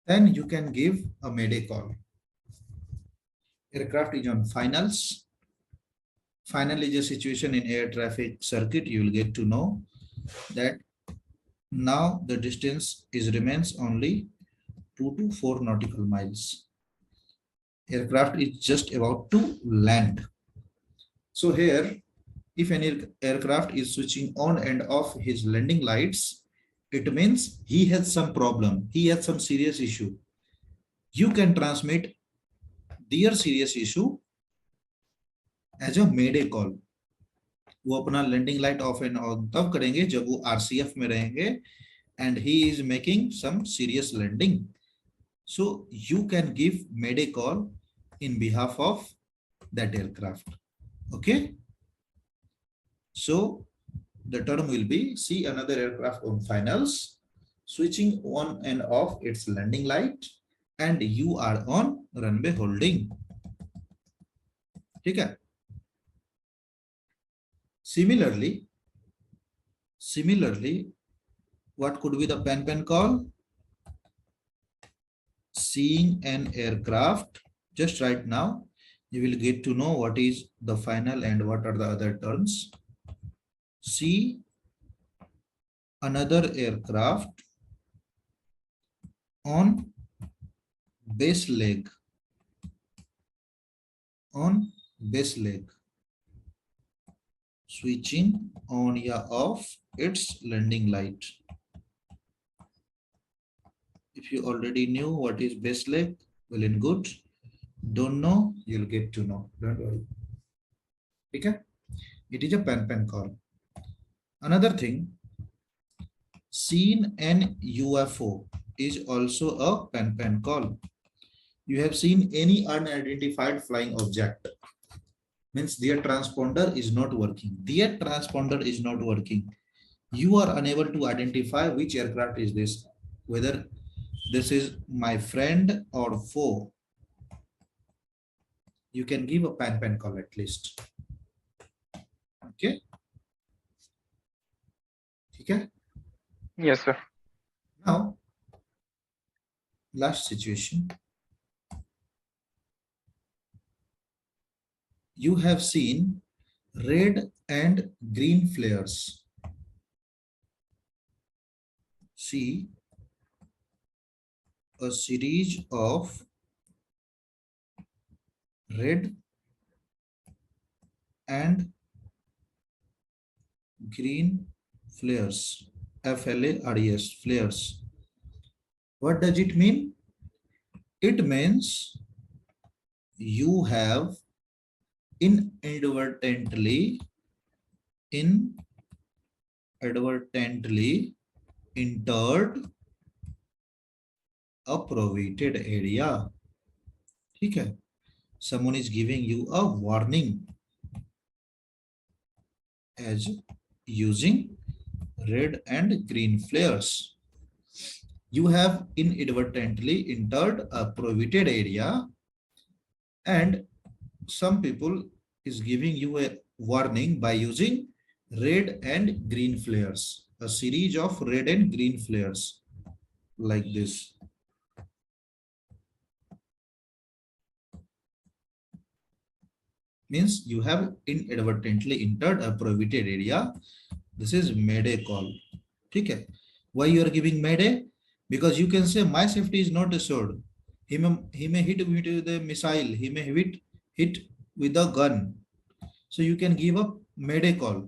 S1: Then you can give a mayday call. Aircraft is on finals. Final is a situation in air traffic circuit. You will get to know that now the distance is remains only 2 to 4 nautical miles. Aircraft is just about to land. So here, if an aircraft is switching on and off his landing lights, it means he has some problem. He has some serious issue. You can transmit dear serious issue as a mayday call. वो अपना landing light off and on तब करेंगे जब वो RCF में रहेंगे and he is making some serious landing. So you can give mayday call in behalf of that aircraft. Okay. So the term will be see another aircraft on finals, switching on and off its landing light, and you are on runway holding. ठीक है. Similarly, what could be the pen call? Seeing an aircraft. Just right now, you will get to know what is the final and what are the other terms. See another aircraft on base leg. On base leg. Switching on या off its landing light. If you already knew what is base leg, well and good. Don't know, you'll get to know. Don't worry. Okay? It is a pen call. Another thing, seen an UFO is also a pen call. You have seen any unidentified flying object. Means their transponder is not working. Their transponder is not working. You are unable to identify which aircraft is this, whether this is my friend or foe. You can give a pen call at least. Okay. Okay.
S2: Yes, sir.
S1: Now, last situation. You have seen red and green flares. See a series of red and green flares. FLARES, flares. What does it mean? It means you have inadvertently entered a prohibited area. ठीक है. Someone is giving you a warning as using red and green flares. You have inadvertently entered a prohibited area, and some people is giving you a warning by using red and green flares, a series of red and green flares like this. Means you have inadvertently entered a prohibited area. This is mayday call. Okay. Why you are giving mayday? Because you can say my safety is not assured. He may hit with a missile. He may hit with a gun. So you can give a mayday call.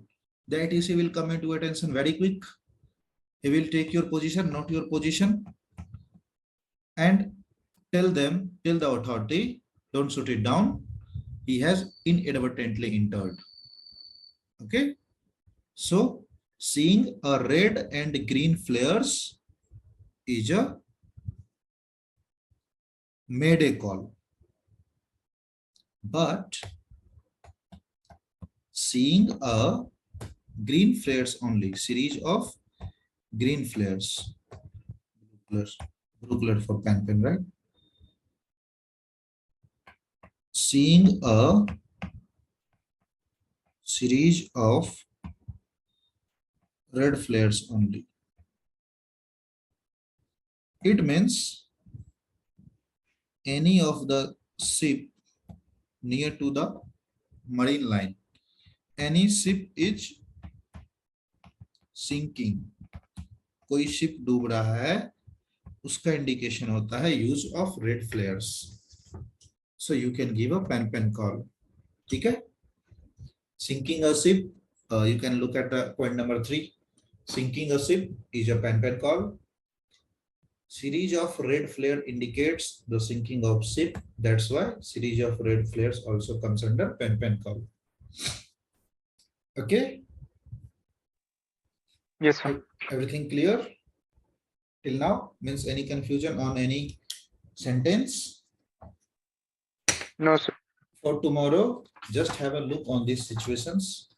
S1: The ATC will come into attention very quick. He will take your position, not your position, and tell the authority, don't shoot it down. He has inadvertently entered. Okay. So seeing a red and green flares is a mayday call. But seeing a green flares only, series of green flares, blue color for pen, right? Seeing a series of red flares only, it means any of the ship near to the marine line, any ship is sinking, कोई ship डूब रहा है, उसका indication होता है use of red flares. So you can give a pan call. ठीक है. Sinking a ship, you can look at the point number 3. Sinking a ship is a pen call. Series of red flare indicates the sinking of ship. That's why series of red flares also comes under pen call. Okay.
S2: Yes, sir.
S1: Everything clear till now? Means any confusion on any sentence?
S2: No, sir.
S1: For tomorrow, just have a look on these situations.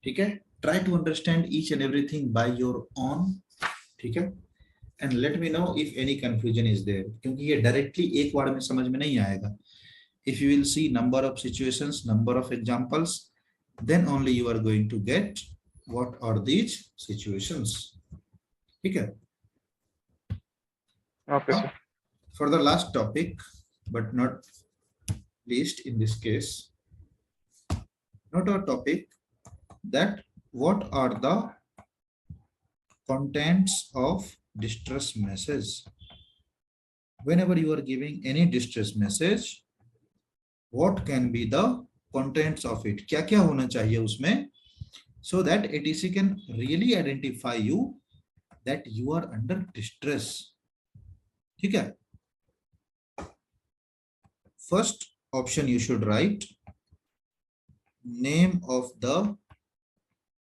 S1: Okay. Try to understand each and everything by your own. Okay. And let me know if any confusion is there. क्योंकि ये directly एक बार में समझ में नहीं आएगा. If you will see number of situations, number of examples, then only you are going to get what are these situations. ठीक है.
S2: Okay, sir.
S1: For the last topic, but not least in this case, not a topic, that what are the contents of distress message. Whenever you are giving any distress message, what can be the contents of it? क्या क्या होना चाहिए उसमें, so that ATC can really identify you that you are under distress. ठीक है. First option you should write name of the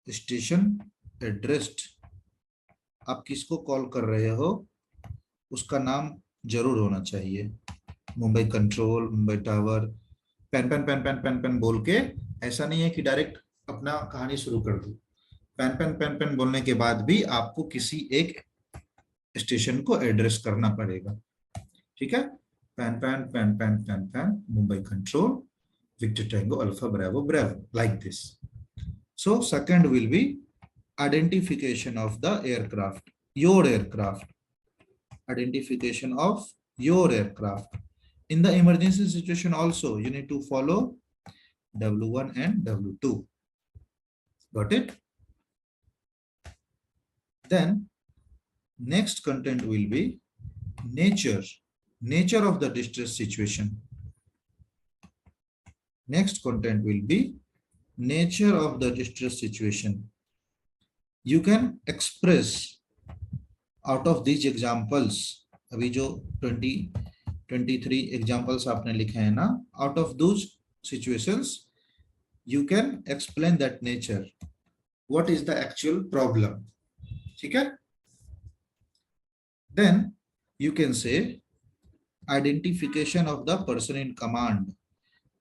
S1: station addressed. आप किसको call कर रहे हो उसका नाम जरूर होना चाहिए. Mumbai control, Mumbai tower, pan बोल के, ऐसा नहीं है कि डायरेक्ट अपना कहानी शुरू कर दो. पेन बोलने के बाद भी आपको किसी एक स्टेशन को एड्रेस करना पड़ेगा. ठीक है. Pan Mumbai control, victor tango alpha bravo like this. So second will be identification of the aircraft, your aircraft, identification of your aircraft. In the emergency situation also you need to follow W1 and W2. Got it? Then next content will be nature of the distress situation. Next content will be nature of the distress situation. You can express out of these examples, अभी जो 23 examples आपने लिखे हैं ना, out of those situations you can explain that nature, what is the actual problem. ठीक है. Then you can say identification of the person in command.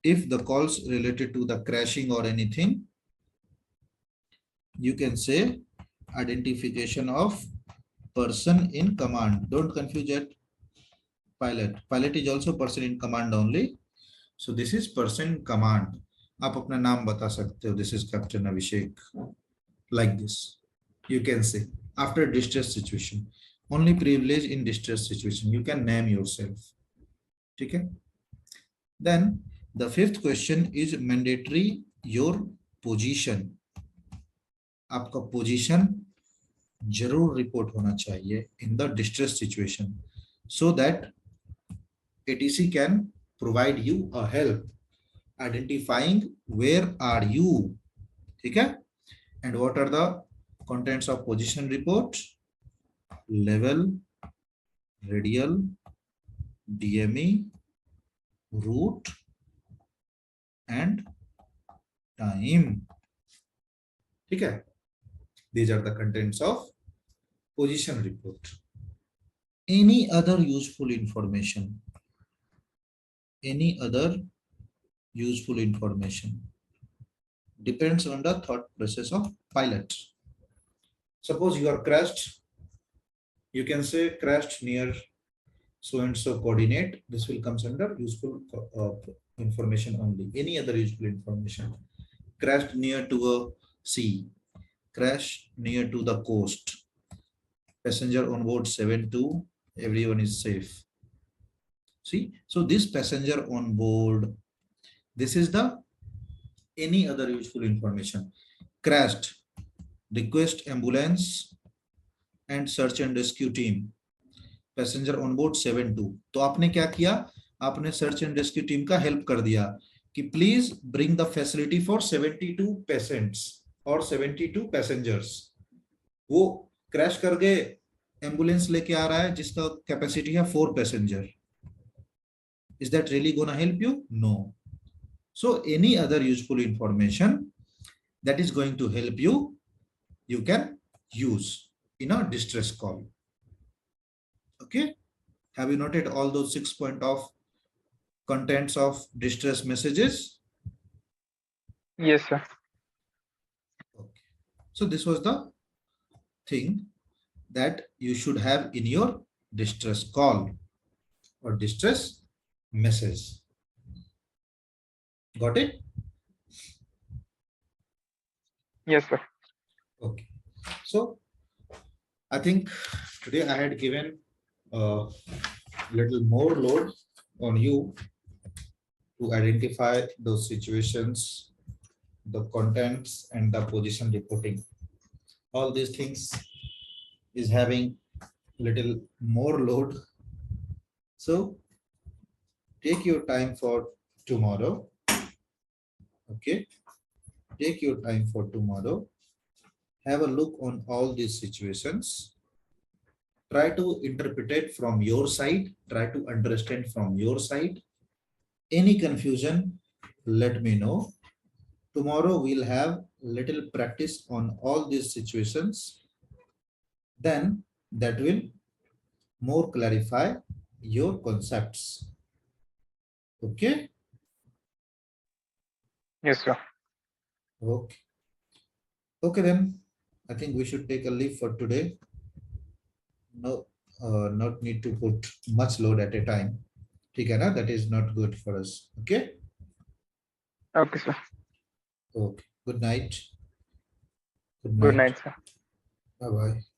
S1: If the calls related to the crashing or anything, you can say identification of person in command. Don't confuse it. Pilot is also person in command only. So this is person in command. आप अपना नाम बता सकते हो. This is Captain Abhishek. Like this. You can say after distress situation. Only privilege in distress situation. You can name yourself. Okay. Then the fifth question is mandatory your position. आपका position जरूर report होना चाहिए in the distress situation, so that ATC can provide you a help. identifying where are you. ठीक है? And what are the contents of position report? Level, radial, DME, route, and time. ठीक है? These are the contents of position report. Any other useful information? Any other useful information depends on the thought process of pilot. Suppose you are crashed, you can say crashed near so and so coordinate. This will comes under useful information only. Any other useful information? Crashed near to a sea, crash near to the coast, passenger on board 72, everyone is safe. See, so this passenger on board, this is the any other useful information. Crashed, request ambulance and search and rescue team, passenger on board 72. तो आपने क्या किया, आपने search and rescue team का help कर दिया कि please bring the facility for 72 patients और 72 पैसेंजर्स. वो क्रैश कर गए, एम्बुलेंस लेके आ रहा है जिसका कैपेसिटी है 4 passenger. Is that really gonna help you? No. So any other useful information that is going to help you, you can use in a distress call. Okay, have you noted all those 6 point of contents of distress messages?
S2: Yes, sir.
S1: Okay, so this was the thing that you should have in your distress call or distress message. Got it?
S2: Yes, sir.
S1: Okay, so I think today I had given a little more load on you to identify those situations, the contents, and the position reporting. All these things is having little more load. So take your time for tomorrow. Okay, take your time for tomorrow. Have a look on all these situations. Try to interpret it from your side. Try to understand from your side. Any confusion, let me know. Tomorrow we'll have little practice on all these situations. Then that will more clarify your concepts. Okay?
S2: Yes, sir.
S1: Okay. Okay then. I think we should take a leave for today. No, not need to put much load at a time. ठीक है ना? That is not good for us. Okay?
S2: Okay, sir.
S1: Okay. Good night. Good
S2: Good
S1: night.
S2: night, sir.
S1: Bye bye.